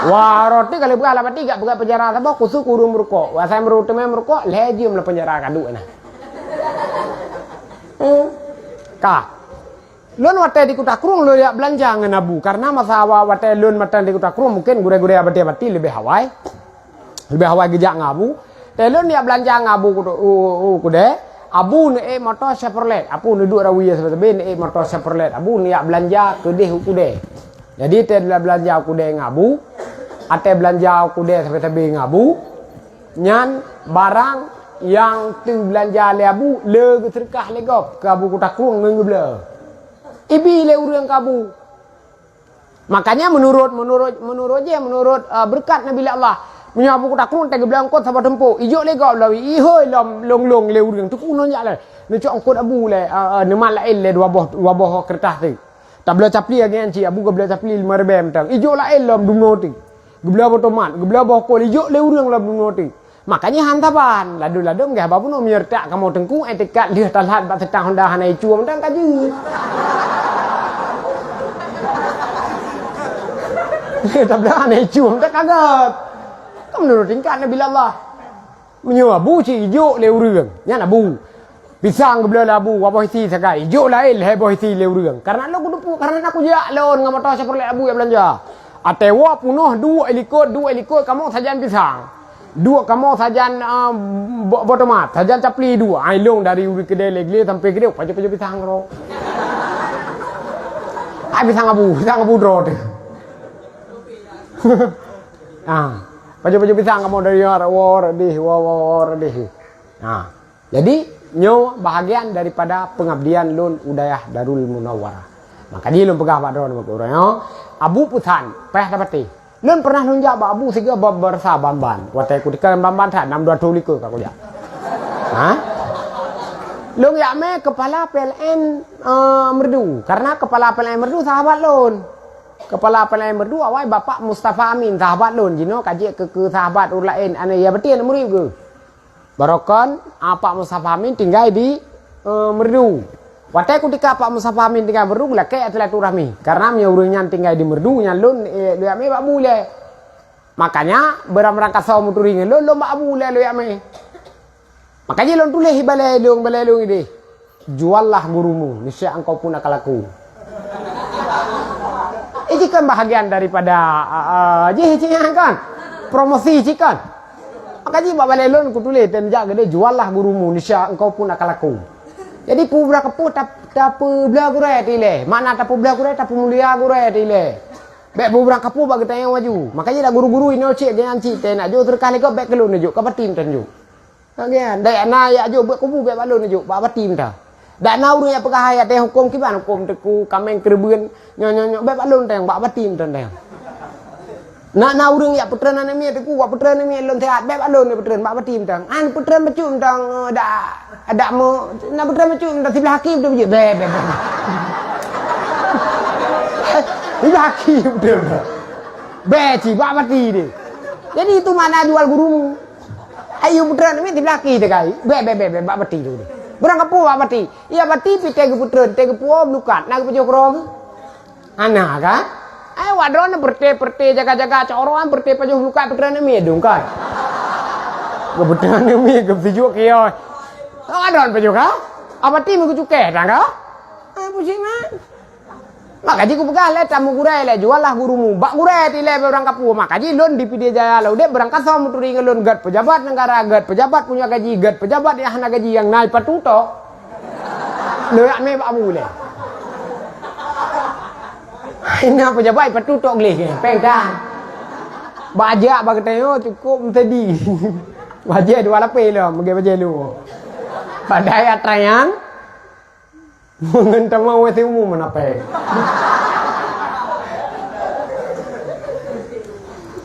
Wah, roti kali berapa 3 penjara sabah kusuk kurung merokok. Wah, saya meruteme merokok, lejium lah penjara kaduk nah. Kak. Lon wate di Kutakrung lo ya belanja ngan abu karena masa wate lon matan di Kutakrung mungkin gure-gure abati lebih hawai. Lebih hawai gejak ngabu. Telon dia belanja ngabu kude. Abu ni motor Chevrolet, abu ni duk rawi sebab ni motor Chevrolet. Abu ni belanja kedeh kude. Jadi te belanja kude ngabu, ate belanja kude sampai ngabu. Nyan barang yang tu belanja le abu le serkah le gop ke abu Kutakrung ngeble. Ibi le urang kabu. Makanya menurut berkat Nabi Allah menyabu Kutakrung tege belangkot sabar tempo ijo le gau lawi ihoi long le urang tu kuno nya le ne cok angkot abu le ne malail le dua boh kertas tu tabla capli agen ci abu gabla capli 5 tang ijo la elom dumno ti gabla otomat gabla boh ko ijo le urang la dumno ti makanya hantaban ladu-ladu ngah babu no mierta kamu tengku etikat dia talat bat setang Honda hanai cuam tang kaji. Tablah aneh cium tak kaget. Kamu menurut tingkat Nabi Allah. Menyewa abu si hijau leu rương. Nyan abu. Pisang kebelah abu. Wabah isi sakai. Hijau lain heboh isi leu rương. Karena aku dupu. Karena aku jak lon. Nggak motor Chevrolet abu yang belanja. Atewa punuh 2 elikot. Kamu sajan pisang. 2 kamu sajan botomat. Sajan capli 2. Ailong dari kedai legli sampai kedai. Pajak-pajak pisang karo. Pisang abu drone. Baju-baju pisang kamu dari war deh. Nah, jadi nyo bahagian daripada pengabdian lun udayah Darul Munawwarah. Maka dia lun pegah badron makuro Abu Putan, peh dapati. Lun pernah nunjak ba abu siga bersa bamban. Watai ku dikal bamban tak 6 likur kaku ya. Hah? Lun ya me kepala PLN merdu. Karena kepala PLN merdu sahabat lun. Kepala PLN merdu awai Bapak Mustafa Amin sahabat lun jino kaji ke sahabat ur lain ane ya betul ane murid ke. Barokan Pak Mustafa Amin tinggal di merdu. Watai ketika Pak Musa Famin tinggal merdu lah kayak silaturahmi. Karena urangnya tinggal di merdu nyalun lu ya me Pak Bule. Makanya berang-berang kasau muturing lu Pak Bule lu ya me. Makanya lu tulis balelung ini. Juallah gurumu, niscaya engkau pun akan laku. Ini kan bahagian daripada kan promosi kan. Makanya Pak Balelon ku tulis dan jaga dia juallah gurumu, niscaya engkau pun akan laku. Jadi pu berapa pu tak belah gure tile. Mana tak belah gure tak mulia gure tile. Bek pu berapa pu bagi tanya maju. Makanya dah guru-guru ini cik jangan cik nak jo terkali kau bek kelun jo kau batim tanju. Bagian dak na ya jo bek kubu bek balon jo ba batim dah. Dak na urang ya pegah hayat teh hukum kiban hukum teku kameng kerbeun nyo bek balon teh ba batim tan teh. Na urang ya putran ane mi teku wa putran mi lon teh bek balon putran ba batim tang. An putran becum tang dak ada mau nak putran becum dak sebelah hakim tu be. Sebelah hakim tu. Be ci ba mati dia. Jadi itu mana jual gurumu. Ayo putran mi sebelah hakim teh kai. Be ba mati tu. Berang kapu ba mati. Ia mati pi teh putran teh puom lukat nak pejok rong. Ana kan? Ai wadron berte jaga-jaga coroan berte pejok lukat putran mi dong kan. Putran mi ke pejok kieu. Wadron pejok ha? Apa ti mi cuke dah ka? Pusing mah. Makaji ku pegal le tamu gurai le jual lah gurumu. Bak gurai ti le berang kapu. Makaji lon di Pidijaya Jaya lo de berangkat sama muturi ngelon gat pejabat negara gat pejabat punya gaji gat pejabat yang hana gaji yang naik patuto. Lo yak me Pak Bu le. Ini pejabat patuto gleh pengdan. Bajak bagi teo cukup tadi. Bajak 2 lapis lo, mage bajak lu. Padai atrayan mengentang mau wesi umum menape.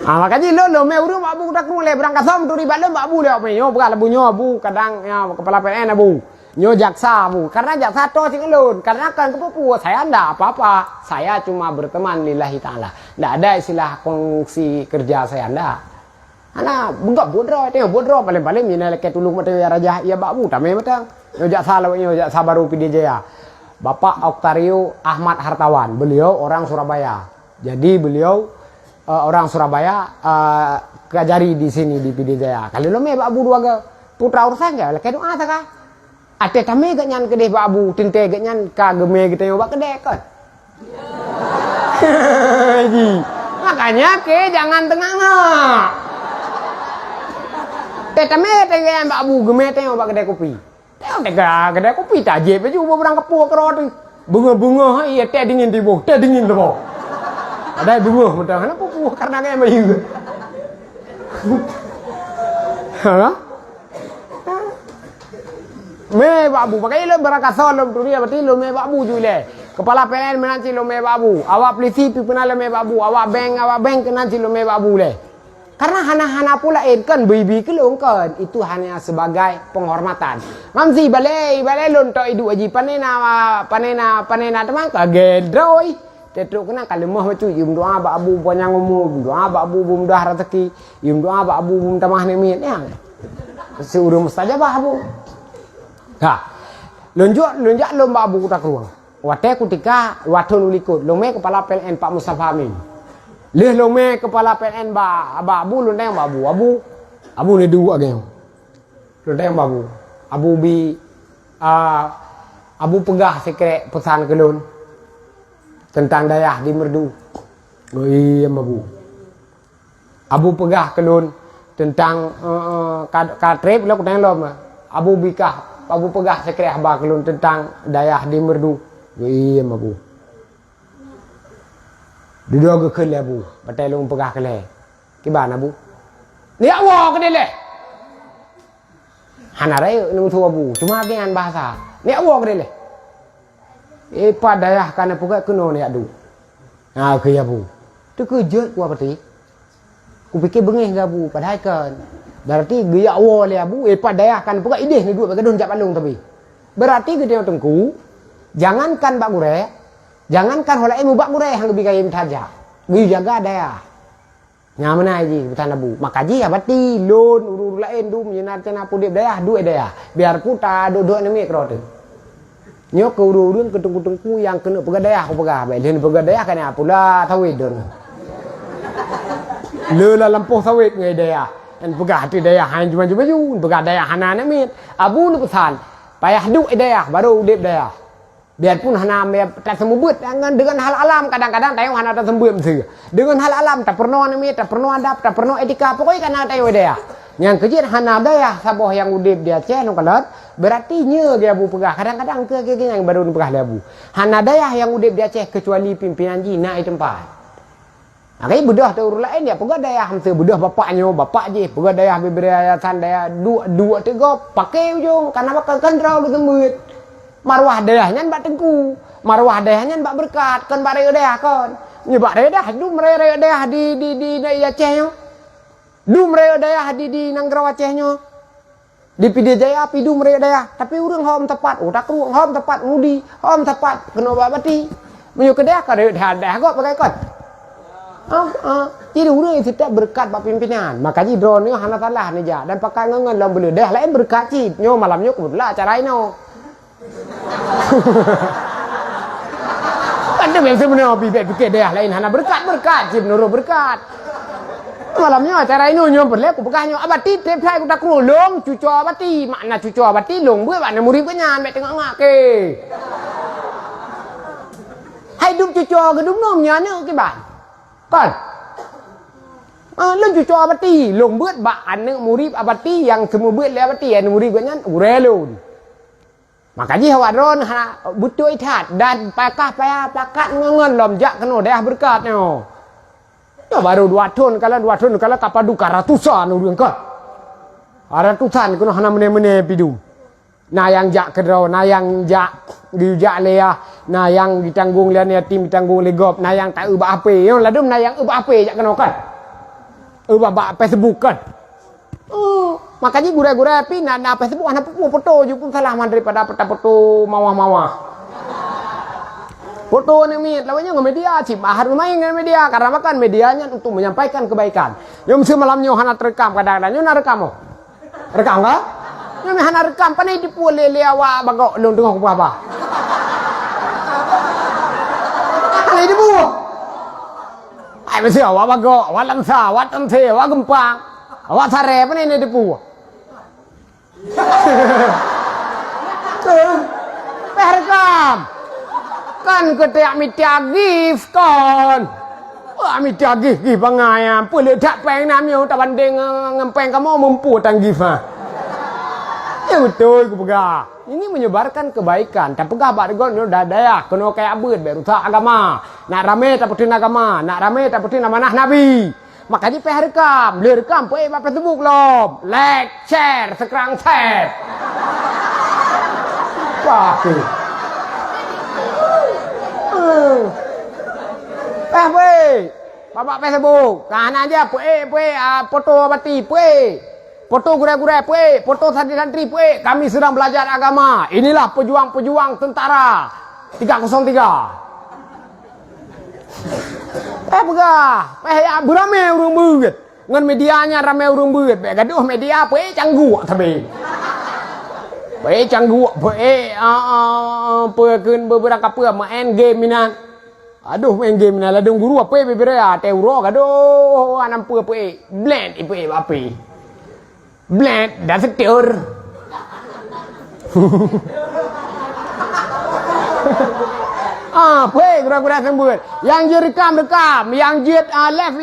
Makanya lo me urang Pak Bu dak le berangkat som tu ribat lo Pak Bu le apa nyo bukan labu nyo Bu kadang ya kepala PN Bu. Nyo jaksa Bu. Karena jaksa to sing elun. Karena kan kepu saya ndak apa-apa. Saya cuma berteman lillahi taala. Ndak ada istilah kongsi kerja saya ndak. Ana enggak bodro paling-paling mina leke tulung mate raja ya Pak Bu tame matang. Nyo jaksa lawan nyo jaksa baru Pidijaya. Bapak Oktario Ahmad Hartawan, beliau orang Surabaya. Jadi beliau orang Surabaya kajari di sini di Pidijaya. Kalau lo me Pak Bu dua ga putra urusan ga leke doa ta ka. Ate tame gak nyan kedeh Pak Bu, tinte gak nyan ka geme kita yo bak kedeh kan. Makanya ke jangan tengah. Teh tame teh yang Pak Bu geme teh yo bak kedeh kopi. Teh kedai kopi tajib aja ubah berang kepuh kerot. Bunga-bunga iya teh dingin tibo, teh dingin tibo. Ada bunga betul kenapa puh karena kayak bayu. Hah? Me Pak Bu pakai lo berangkat solom tu dia berarti lo me Pak Bu jule. Kepala PN menanti lo me Pak Bu. Awak polisi pi pernah lo me Pak Bu. Awak bank nanti lo me Pak Bu le. Karena hana-hana pula kan bibi kelung kan itu hanya sebagai penghormatan. Mamsi balai lon to idu aji panena teman kaget droi. Tetruk kena kalimah bacu yum doa Pak Abu panjang umur, doa Pak Abu bum dah rezeki, yum doa Pak Abu bum tamah nemit ya. Seurang mustajabah Abu. Ha. Lonjak lo Pak Abu tak ruang. Wate ketika watun ulikut, lome kepala PLN Pak Mustafa Amin. Leh lome kepala PLN ba Abu lundeng Pak Abu ni dua ageng. Lundeng Pak Abu bi Abu pegah sekret pesan kelun tentang dayah di merdu. Oh iya Abu. Abu pegah kelun tentang katrip lo kutang lo Abu bikah Abu pegah sekret ba kelun tentang dayah di merdu. Oh iya Abu. Duduk ke kele Abu, batai long pegah kele. Kiban Abu? Ni awak ke dele. Hana rai nung tu Abu, cuma dengan bahasa. Ni awak ke dele. Padayah kana pegah kuno ni adu. Ah ke Abu. Tu kejut ku berarti. Ku fikir bengih ke Abu, padahal kan. Berarti gaya awak le Abu, padayah kana pegah ideh ni dua bagadun jak balung tapi. Berarti ke dia tengku, jangankan Pak Gure. Jangankan holai mubak murai hang lebih kaya saja. Gue jaga daya. Nyamana aja betan Abu. Makaji abati lon urur lain du menyenar cina pudip daya du daya. Biar puta do nemi krot. Nyo ke urun ketung-ketungku yang kena pegadaiah aku pegah. Baik dia pegadaiah kan pula sawit don. Lela lampuh sawit ngai daya. Dan pegah hati daya hain cuma-cuma pegah daya hana namit. Abu ni pesan. Payah duk daya baru udip daya. Biarpun hana tak semubut dengan hal alam kadang-kadang tayo hana tak sembuh mesti. Dengan hal alam tak pernah namit, tak pernah adab, tak pernah etika pokoknya kan tayo daya. Yang kecil hana daya saboh yang udip dia ceh nang kalat berarti nya dia bu pegah kadang-kadang ke yang baru pegah labu. Hana daya yang udip dia ceh kecuali pimpinan jina di tempat. Makanya bedah tu urut lain dia pegah daya hamsa bedah bapaknya bapak je pegah daya beberayasan daya dua tiga pakai ujung karena bakal kontrol bersembut. Marwah dayahnya mbak tengku, marwah dayahnya mbak berkat kan mbak raya dayah kan. Nyebak raya dah, du raya dayah di daya cehnya. Du raya dayah di Nanggara Acehnya. Di Pidijaya Jaya pidu raya dayah, tapi urang hom tepat, tak ruang hom tepat mudi, hom tepat kena bati. Menyo kedaya ka dayah kok pakai kot. Jadi urang itu tak berkat bak pimpinan. Makanya drone ni hana salah ni ja dan pakai ngangan lam bele dah lain berkat cip. Nyo malamnya kebetulan acara ino. Kan dia sebenarnya pikir dia lain hana berkat cip nuru berkat. Malamnya acara ini nyom berlek aku pegahnya abati tep thai aku tak krulung cucu abati makna cucu abati long buat bana murid kenyan mek tengok ngak ke. Hai dum cucu gedum nomnya ne ke ban. Kan? Lu cucu abati long buat ba ane murid abati yang semua buat le abati ane murid kenyan urelun. Makanya hawadron butuh ithat dan pakat ngangan lom jak kena dah berkatnya. Ya baru 2 tahun kalau kapaduka ratusan urang kat. Ratusan kena hana mene-mene pidu. Nah yang jak kedraw, nah yang jak dijak lea, nah yang ditanggung lian yatim ditanggung legop, nah yang tak ubah ape, yo ladum nah yang ubah ape jak kena kat. Ubah Facebook kan. Makanya gura-gura api na Facebook ana foto je pun salah man daripada foto mawah-mawah. Foto ni mit lawanya ngam media cip bahar main dengan media karena makan medianya untuk menyampaikan kebaikan. Yo mesti malamnya hana terekam kadang-kadang yo na rekam. Rekam enggak? Yo hana rekam panai dipule le awak bagok long tengok apa. Panai dibu. Ai mesti awak bagok, awak langsa, awak tante, awak gempang. Awak sare panai ni dipu. Rekam. Kan ketek mitia gift kon. Wah mitia gift pangayam. Pulih tak peng namnya tak banding ngempeng kamu mempu tang gift ha. Ya betul ku pegah. Ini menyebarkan kebaikan. Tak pegah bak degon yo daya kena kayak abet berusak agama. Nak rame tak putin agama, nak rame tak putin amanah nabi. Makanya peh rekam, le rekam pe bak Facebook lom. Like, share, sekarang share. Wah tu. Bapak Facebook, kan aja foto abati, foto gura-gura, foto santri-santri, kami sedang belajar agama. Inilah pejuang-pejuang tentara 303. Ya berame urang beut. Ngan medianya rame urang beut. Gaduh media canggu tabe. Canggu keun beberapa main game minan. Aduh main game na ladung guru apa bebera teuro gaduh anam blend apa blend dah setir. Gura-gura sembut yang je rekam yang je left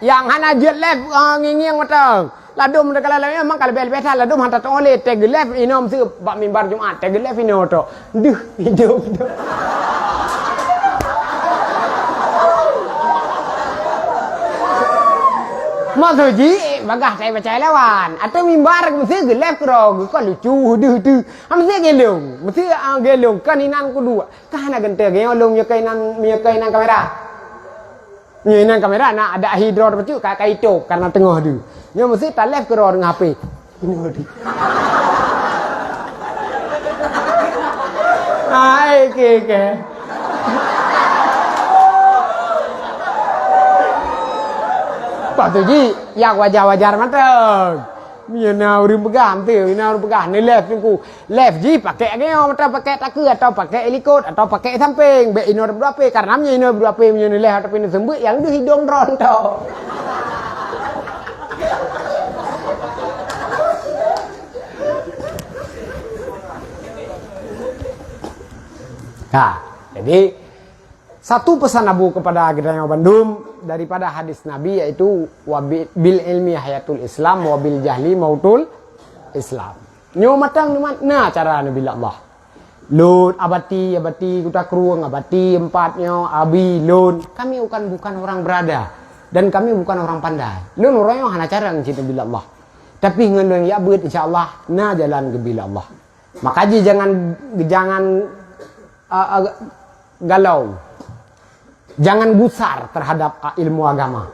yang hana je left nging matang ladum dekala lain memang kalau bel-bel ladum hantar oleh tag left inom se bak mimbar Jumaat tag left ino to duh hidup. Maksud ji bagah saya baca lawan atau mimbar mesti gelap kro ko lucu tu mesti gelung kan inan ku dua kan ada gente gelung nya kainan kamera nyinan kamera nak ada hidro betul kai itu karena tengah tu nya mesti tak left kro dengan HP ini di ke Pak tu ji, yang wajar-wajar matang. Mia nào rim pegang tu, nào pegang ni left ku. Left ji pakai geo, atau pakai taku atau pakai helikot atau pakai samping. Be ino berapa? Karena mia ino berapa mia ni left tapi ni sembut yang di hidung dron tau. Nah, jadi satu pesan Abu kepada Gedanyo Bandung daripada hadis Nabi yaitu bil ilmi hayatul Islam wabil jahli mautul Islam. Nyo matang mana cara Nabi Allah. Lun abati kuta kruang abati empatnya abi lun. Kami bukan orang berada dan kami bukan orang pandai. Lun orang yang hana cara ngci Nabi Allah. Tapi ngeun ya beut insyaallah na jalan ke bila Allah. Makaji jangan galau. Jangan gusar terhadap ilmu agama.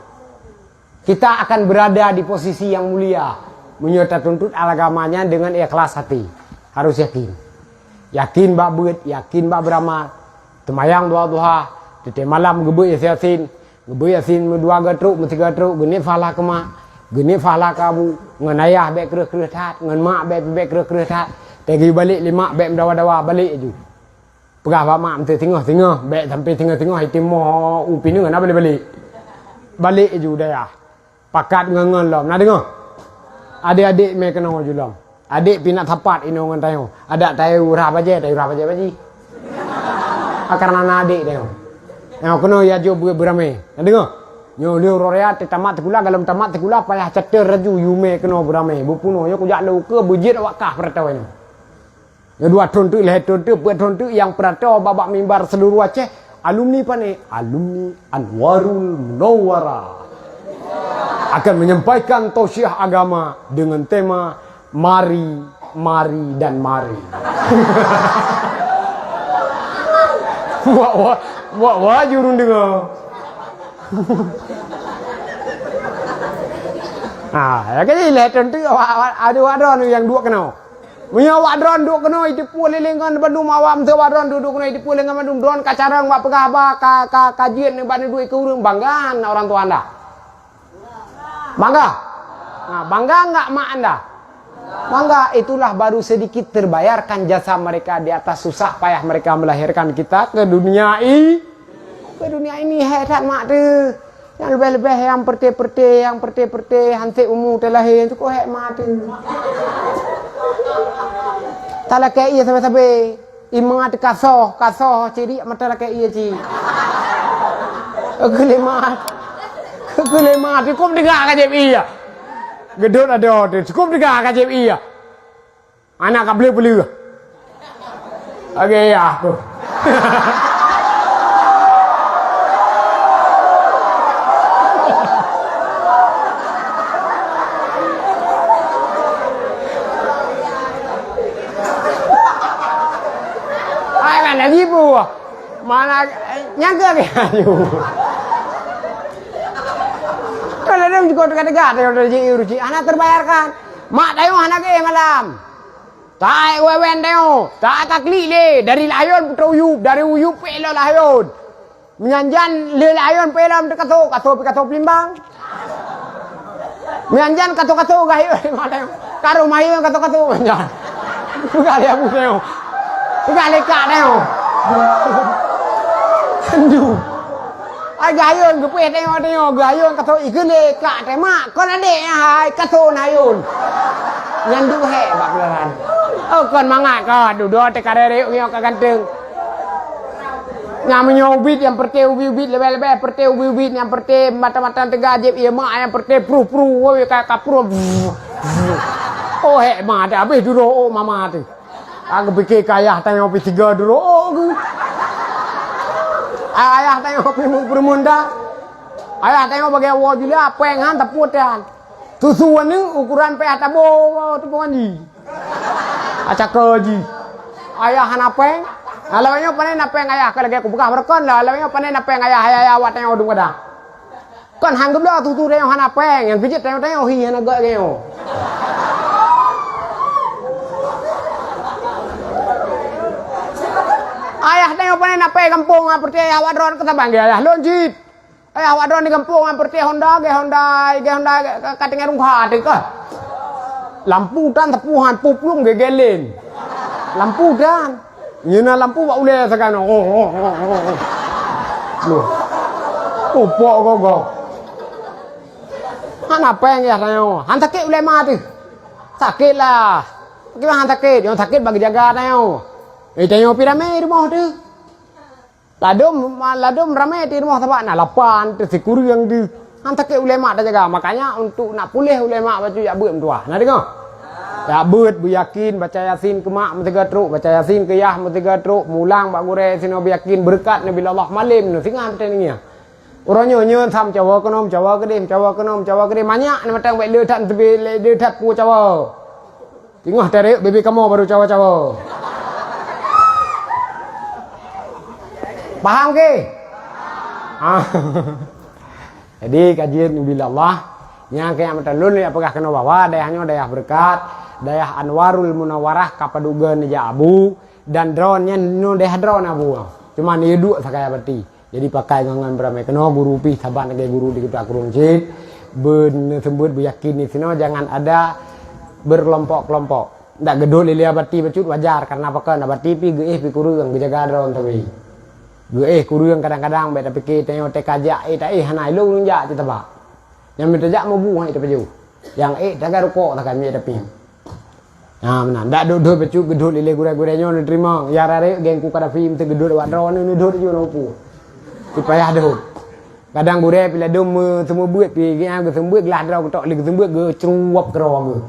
Kita akan berada di posisi yang mulia. Menyerta tuntut agamanya dengan ikhlas hati. Harus yakin. Yakin bak beut, yakin bak beramal. Temayang doa duha. Tete malam gebeu yasin. Gebeu yasin medua gatruk, metiga gatruk. Geni falah kema. Geni falah kabu. Ngan ayah bek kereh tat. Ngan mak bek kereh tat. Tegi balik lima bek mendawa-dawa balik je. Pegah pak mak mesti tengah-tengah. Baik sampai tengah-tengah itu mau upi ni nak balik. Balik je dah. Pakat ngangan lah. Nak dengar? Adik-adik mai kena julam. Adik pinak tapat ino ngan tayo. Ada tayo urah baje, baji. Karena adik tayo. Yang kena ya jo beramai. Nak dengar? Nyo leu rorea tamat tekula galam tamat tekula payah ceter raju yume kena beramai. Bupuno yo kujak lu ke bujit wakah pertau ni. Yang dua tontu leher tontu buat tontu yang perantau babak mimbar seluruh Aceh alumni pane alumni Anwarul Munawwarah akan menyampaikan tausiah agama dengan tema mari dan mari. Wah jurun dengar. Ya kan leher tontu ada yang dua kenal. Punya wadron duk kena itu pulengan Bandung awam tu wadron duduk kena itu pulengan Bandung drone kacarang wak pegah ba kajian ni bani duit ke urang banggaan orang tua anda. Bangga? Nah, bangga enggak mak anda? Bangga, itulah baru sedikit terbayarkan jasa mereka di atas susah payah mereka melahirkan kita ke dunia ini. Ke dunia ini hebat mak tu. Yang lebih-lebih yang perti hantik umur terlahir cukup hebat tu. Tala kayak iya sampai imangat kasoh ciri mata kayak iya ci. Kelemat cukup dengar kajep iya. Gedut ada cukup dengar kajep iya. Anak kak beli. Oke ya aku. Ibu mana nyangka kayu. Kalau ada juga dekat-dekat dari urusi anak terbayarkan. Mak tayo anak ke malam. Tai wewen tayo. Tak takli le dari layon putra uyup, dari uyup pelo layon. Menyanjan le layon pelam kato pelimbang. Menyanjan kato gayo malam. Karo mayo kato menyan. Kali aku tayo. Kali kak tayo. Aduh. Ai gayon gepet tengok gayon kato ikele kak tema kon adek hai kato nayun. Nyandu he bak belan. Kon mangat ka duduk te karere ngio ka ganteng. Nyamenyo ubit yang perte ubit lebih perte ubit yang perte mata-mata tegajib ieu mak yang perte pru we ka pru. Oh he mak ada habis dulu mama tu. Aku fikir kayah tengok pi 3 dulu. Ayah tengok pi bermunda. Ayah tengok bagi awak juga pengan taputan. Susuan ni ukuran pe atabo tepungan di. Acak keji. Ayah napeng. Alawanya panen napeng ayah kalau aku buka berkon lah. Alawanya panen napeng ayah awak tengok dung kadang. Kon hanggap dah tutu tengok napeng yang pijit tengok hi hana gak tengok. Ayah tengok panen apa kampung seperti ayah wadron kata bangga ayah lonjit. Ayah wadron di kampung seperti Honda katingan rungha tu ke. lampu dan tepuhan puplung gegelin. Lampu dan nyena lampu bak ule sekarang. Loh. Upok gogo. Han apa yang ya tayo? Han sakit ule mati. Sakit lah. Gimana han sakit? Yang sakit bagi jaga tayo. Tayo pirame rumah tu. Ladom ramai di rumah tempat nak lapan tersikuri yang di hantar ke ulama dah jaga. Makanya untuk nak pulih ulama baca ya beut tua. Nak dengar? Ya beut beryakin baca yasin ke mak mesti gatruk, baca yasin ke yah mesti gatruk, mulang bak gure sino beryakin berkat Nabi Allah malim nu singa mesti ni. Orangnya nyeun sam Jawa kenom, Jawa kedim, Jawa kenom, Jawa kedim banyak ni matang baik le tak tebi le tak pu Jawa. Tengok tarik baby kamu baru Jawa-Jawa. Paham ke? Jadi kajian bila Allah yang kayak matalun ya apakah kena bawa daerahnya daerah berkat, daerah Anwarul Munawwarah Kapaduga Neja Abu dan drone-nya no daerah drone Abu. Cuma ni dua sakaya bati. Jadi pakai ngangan beramai kena guru pi saban ke guru di kita kurung cit ben sembut beryakin ni sino jangan ada berkelompok-kelompok. Ndak gedul lilia bati becut wajar karena pakai bati pi geih pi kurung jaga drone tapi. Gue kurang kadang-kadang beda pikir tengok tekajak tak hanai lu nunjak kita ba. Yang minta jak mau buang itu baju. Yang jaga rokok tak kami tapi. Nah, mana ndak duduk becu gedul ile gure-gurenya nerima. Ya rare gengku kada film tu gedul wak drone ni duduk ju nopu. Supaya ada. Kadang gure bila dom semua buat pi yang sembuh gelah drone tok le sembuh ge ceruap kerong ge.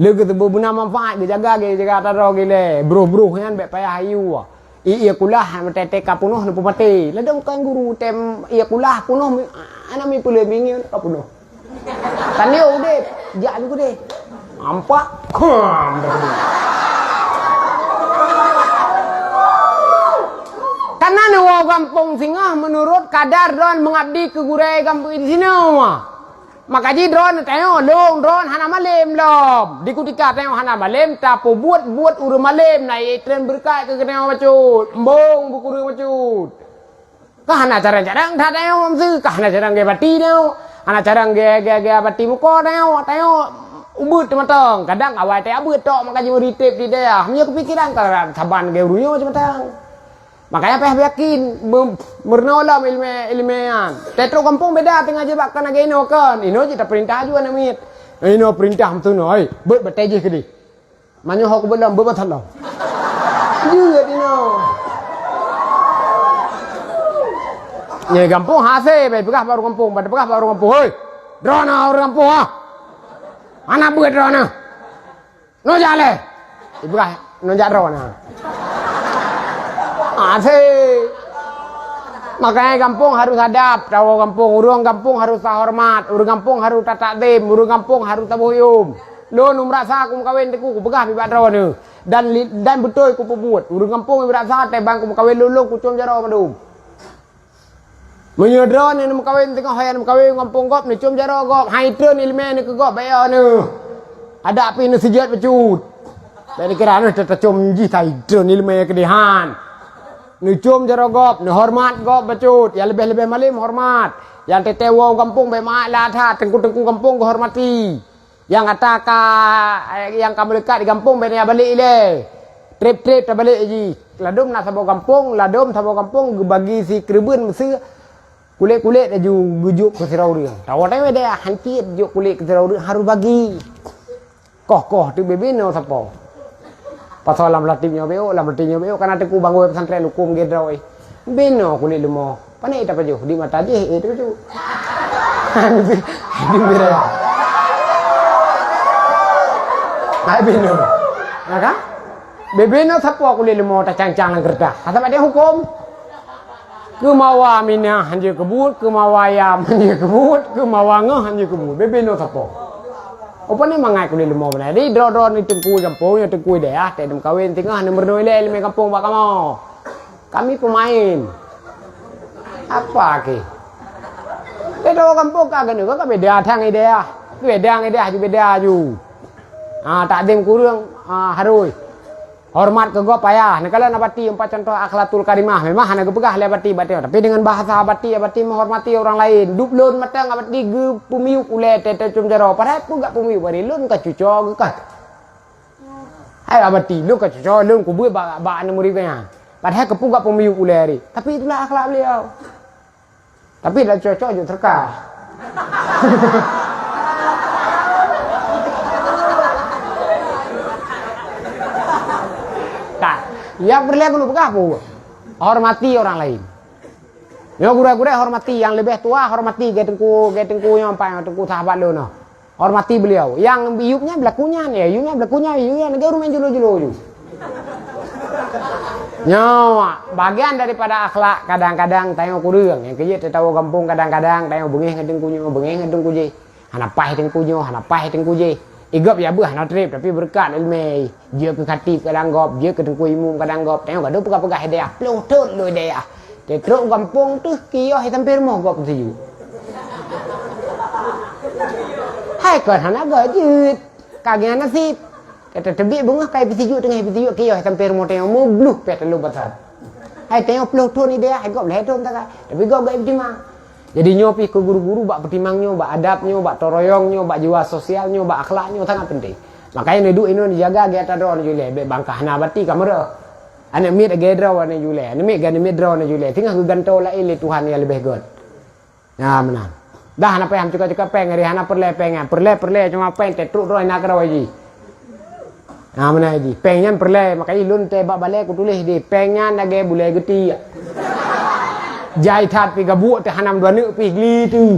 Le ge sembuh guna manfaat ge jaga taro ge le. Bro-bro kan bek payah ayu. Iya kulah TTK punuh nu pupati. Ladang kan guru tem iya kulah punuh ana mi pule bingin ka punuh. Tanyo de, jak lu de. Ampak. Karena ni kampung Singah menurut kadar drone mengabdi ke gurai kampung di sini mah. Maka ji drone tengok dong drone hana malim lom. Di kutika tengok hana malim tapi buat uru malim naik tren berkat ke tengok macut. Embong buku uru macut. Kah hana jarang-jarang dah tengok mamsu. Kah hana jarang ge bati tengok. Hana jarang ge bati muka tengok. Ubut teman-teman. Kadang awal teh abut tok maka ji meritip di dia. Hanya kepikiran kalau saban ge urunya macam-macam. Makanya payah yakin bernolam ilmiah. Tetro kampung beda tengah je bakkan lagi ino kan. Ino je tak perintah juga namit. Ino perintah tu no. Oi, bet beteje ke di. Manyo hok belam bebat halau. Juga ino. Ye kampung hase bae begah baru kampung, begah baru kampung. Hoi. Drona orang kampung ah. Ana buat drona. No jale. Begah no jak drona. Asik. Makanya kampung harus adab, tahu kampung, urang kampung harus hormat, urang kampung harus tata tim, urang kampung harus tabuyum. Lo nu merasa aku kawin teku, ku begah bi badro ni. Dan betul ku pebut. Urang kampung merasa teh bang ku kawin lulu ku cum jaro madum. Menyodro ni nu kawin tengah hayan kawin kampung gop ni cum jaro gop, haitreun ilmu ni ke gop bayo ni. Ada api ni sejat becut. Dari kira ni tetacum ji haitreun ilmu kedehan. Ni cum jarogop, ni hormat gop becut. Yang lebih-lebih malim hormat. Yang tetewo kampung be mak latha, tengku-tengku kampung go hormati. Yang kata yang kamu dekat di kampung be nya balik ile. Trip-trip ta balik ji. Ladum nak sabo kampung, ladum sabo kampung bagi si kerebun mesti kulit-kulit aju gujuk ke sirau dia. Tahu tak dia hancit juk kulit ke sirau dia harus bagi. Koh-koh tu bebe no sapo. Pasal lam latipnya beo, karena teku bangun pesantren hukum gedraw beno kulit lemo. Panai tak paju di mata je itu tu. Di mira. Hai beno. Maka bebeno sapo kulit lemo ta cang-cang kertas. Kata dia hukum. Kemawa mina hanje kebut, kemawa ayam hanje kebut, kemawa ngah hanje kebut. Bebeno sapo. Apa ni mangai kulit lemau benar. Di dro ni tengkui kampung, yang tengkui daerah, tak ada kawin tengah nombor 2 le ilmu kampung bak kamu. Kami pemain. Apa ke? Kita kampung kagak ni, kagak beda tang idea. Beda ju. Tak ada kurang harus. Hormat ke gua payah. Nak kalau nak bati empat contoh akhlatul karimah. Memang hana gepegah le bati. Tapi dengan bahasa bati menghormati orang lain. Dup lun mata ngabati ge pumiuk ule tete cum jaro. Padahal pun gak pumiuk bari lun ka cuco ge kat. Hai abati lun ka cuco lun ku bue ba ane muribnya. Padahal kepu gak pumiuk ule hari. Tapi itulah akhlak beliau. Tapi dah cuco je terkah. Yang berlaku lu pegah apa? Hormati orang lain. Ya gura-gura hormati yang lebih tua, hormati getengku yang apa tengku sahabat lu no. Hormati beliau. Yang biupnya belakunya ya, iupnya negara main julu-julu. Nyawa bagian daripada akhlak kadang-kadang tengok kurang yang kerja tahu kampung kadang-kadang tengok bengih ngedung je. Hana pah tengku nyo, hana pah tengku je. Igop ya buah na trip tapi berkat ilmu dia ke khatib kadang gop dia ke tengku imum kadang gop tengok ada pegah-pegah hidayah plung tut lu hidayah tetruk kampung tu kio hai tampir moh gop tiu hai kan hana ga jut kagian nasib kata tebik bunga kai pitijuk tengah pitijuk kio hai tampir moh tengok mo bluh pet lu basat hai tengok plung tut hidayah hai gop leh dom tak tapi gop ga ibtimang. Jadi nyopi ke guru-guru bak pertimangnya, bak adabnya, bak toroyongnya, bak jiwa sosialnya, bak akhlaknya sangat penting. Makanya neduk ini dijaga kita drone jule, be bangkah na bati kamera. Ane mit gedra wane jule, ane mit gan mit drone jule. Tinggal geganto la ile Tuhan yang lebih god. Ya menang. Dah na payam cuka peng hari hana perle cuma peng tetruk drone nak rawa ji. Nah mana ji, pengnya perle makanya lun te bak balik ku tulis di pengnya nage boleh geti. Jai that pi gabuk te hanam dua nek pi gli tu.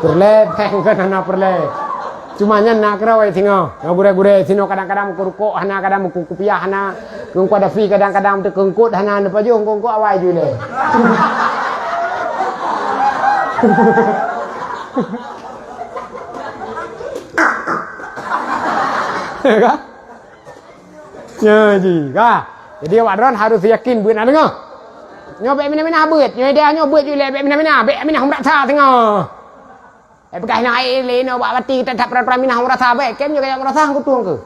Perle peng kan hana perle. Cuma nya nak rawai tingo. Gure-gure sino kadang-kadang kurukok hana kadang kupiah hana kengko ada fi kadang-kadang te kengkut hana ne pajong kengko awai jule. Kan? Ya ji, ka. Jadi awak ron harus yakin buat nak dengar. Nyobek mina-mina beut, dia nyobek jule bek mina-mina, bek mina hom rasa tengok. Pegah nak air leno bak bati kita tak pernah mina hom rasa bek, kem juga yang rasa aku tuang ke.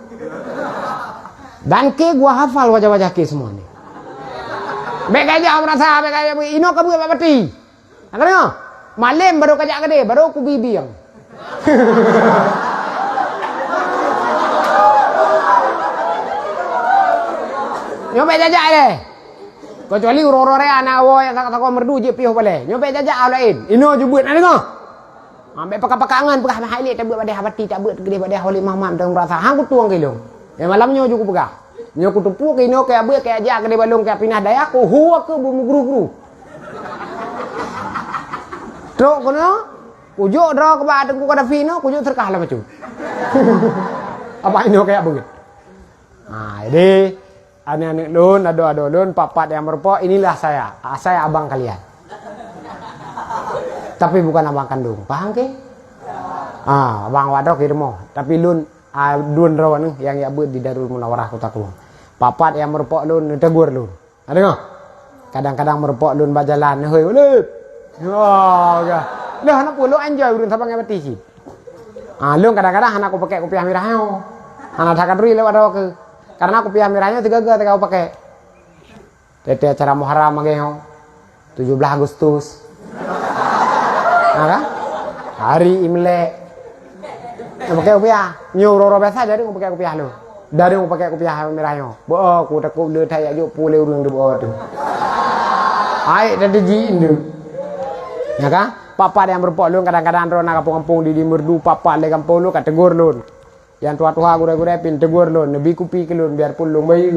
Dan ke gua hafal wajah-wajah ke semua ni. Bek aja hom rasa, bek aja ino ke bak bati. Nak dengar? Malam baru kajak gede, baru ku bibiang. Nyobek jajak deh. Kecuali uror-uror anak wo yang tak merdu je piho boleh. Nyobek jajak lain. Ino jubut nak dengar. Ambek pakai-pakangan pegah mahailit tak buat pada habati tak buat gede pada holik Muhammad dan rasa hang ku tuang kilong. Yang malamnya juga pegah. Nyo ku tupu ke ino kayak buat kayak ajak gede balung kayak pinah daya ku huwa ke bumu guru-guru. Truk kono ujuk dra ke ba tengku kada fino ujuk terkah lah macam. Apa ino kayak begitu. Nah, jadi anak-anak lun, ado-ado lun, papat yang merpok, inilah saya. Saya abang kalian. Tapi bukan abang kandung. Paham ke? Abang wadok irmo. Tapi lun, dun rawan yang ya buat di Darul Munawarah Kota Kulung. Papat yang merpok lun, tegur lun. Ada nggak? Kadang-kadang merpok lun bajalan, hei, ulip. Oh, ya. Lah, anak puluh enjoy urun sabang yang beti sih. Lun kadang-kadang anak aku pakai kopiah merah. Anak takkan rui lewat ke. Karena kopiah merahnya 3 kau pakai. Tete acara Muharram mageo. 17 Agustus. Nah, kan? Hari Imlek. Pakai kopiah. Nyuruh biasa jadi aku pakai kopiah lu. Dari aku pakai kopiah merahnya. Bo aku takut dia tayak juk pule urang de bo tu. Ai dah dijiin tu. Ya kan? Papa yang berpok lu kadang-kadang rona kampung-kampung di merdu papa le kampung lu kategor lu. Yang tua-tua gura-gura pin tegur lun, lebih kupi ke lun biarpun lun bayi.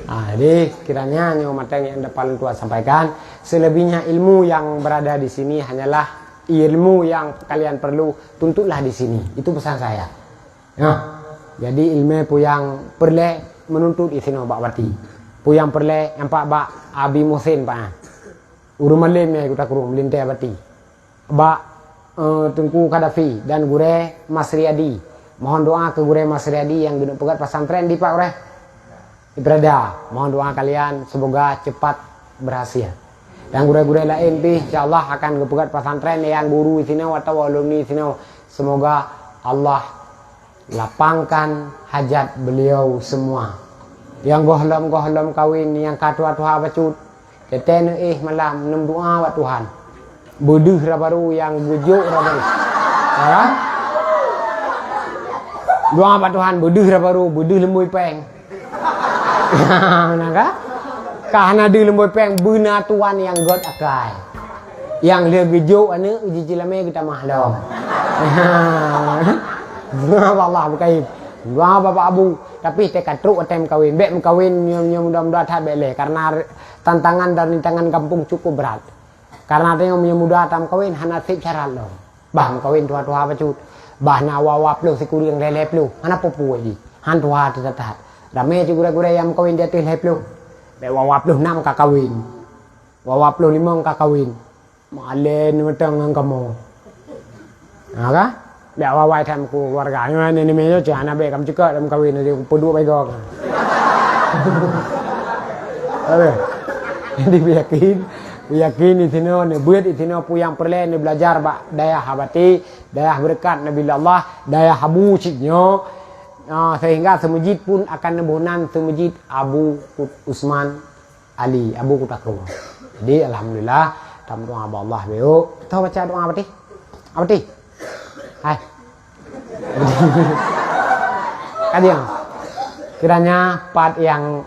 Jadi kiranya nyawa matang yang paling tua sampaikan, selebihnya ilmu yang berada di sini hanyalah ilmu yang kalian perlu tuntutlah di sini. Itu pesan saya. Ya. Jadi ilmu yang perlu menuntut di sini bak bati. Puyang perlu yang pak bak Abi Musin pak. Urumalim ya kita kurung melintai bati. Bak Tengku Kadafi dan Gure Mas Riyadi. Mohon doa ke Gure Mas Riyadi yang duduk pegat pesantren di Pak Ure. Berada. Mohon doa kalian semoga cepat berhasil. yang guru-guru lain pi insyaallah akan kepegat pesantren yang guru di sini atau alumni di sini. Semoga Allah lapangkan hajat beliau semua. Yang gohlom kawin, yang katua-tua bacut, ketene malam nem doa wa Tuhan. Beduh baru yang bujuk baru. Ya. Doa wa Tuhan beduh baru, beduh lembui peng. Nah ka? Karena di lembui peng beuna Tuhan yang god akai. Yang dia gejuk ane uji cilame kita mahlom. Allah berkaib. Wah bapak abu, tapi tekad truk atem kawin, bek kawin mudah-mudahan tak bele karena tantangan dan rintangan kampung cukup berat. Karena tengok mudah atam kawin hana sip syarat lo. Bah kawin tua-tua bacut, bah na wawap lo sikuri yang lelep lo, hana popu aja. Han tua tidak. Rame gura-gura yang kawin dia tuh lelep lo. Bek wawap lo 6 ka kawin. Wawap lo 5 ka kawin. Malen metang kamu. Nah kah? Bek wawai tham ku keluarganya ini mejo jangan abe kam juga dalam kawin nanti pedua begok. Abe. Jadi yakin di sini ne buat di sini puyang perlen belajar bak daya habati, daya berkat Nabi Allah, daya habu ciknyo. Sehingga semujid pun akan nebunan semujid Abu Usman Ali, Abu Kutakru. Jadi alhamdulillah tam doa Allah beo. Tahu baca doa apa ti? Apa ti? Hai. Kadiang. Kiranya part yang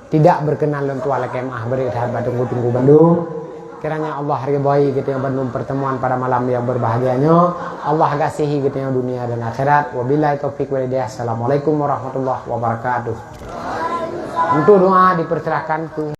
tidak berkenan untuk ala kemah beri sahabat tunggu Bandung. Kiranya Allah ridhoi gitu yang Bandung pertemuan pada malam yang berbahagianya. Allah kasihi gitu yang dunia dan akhirat. Wabillahi taufik wal hidayah. Assalamualaikum warahmatullahi wabarakatuh. Untuk doa dipersilakan ke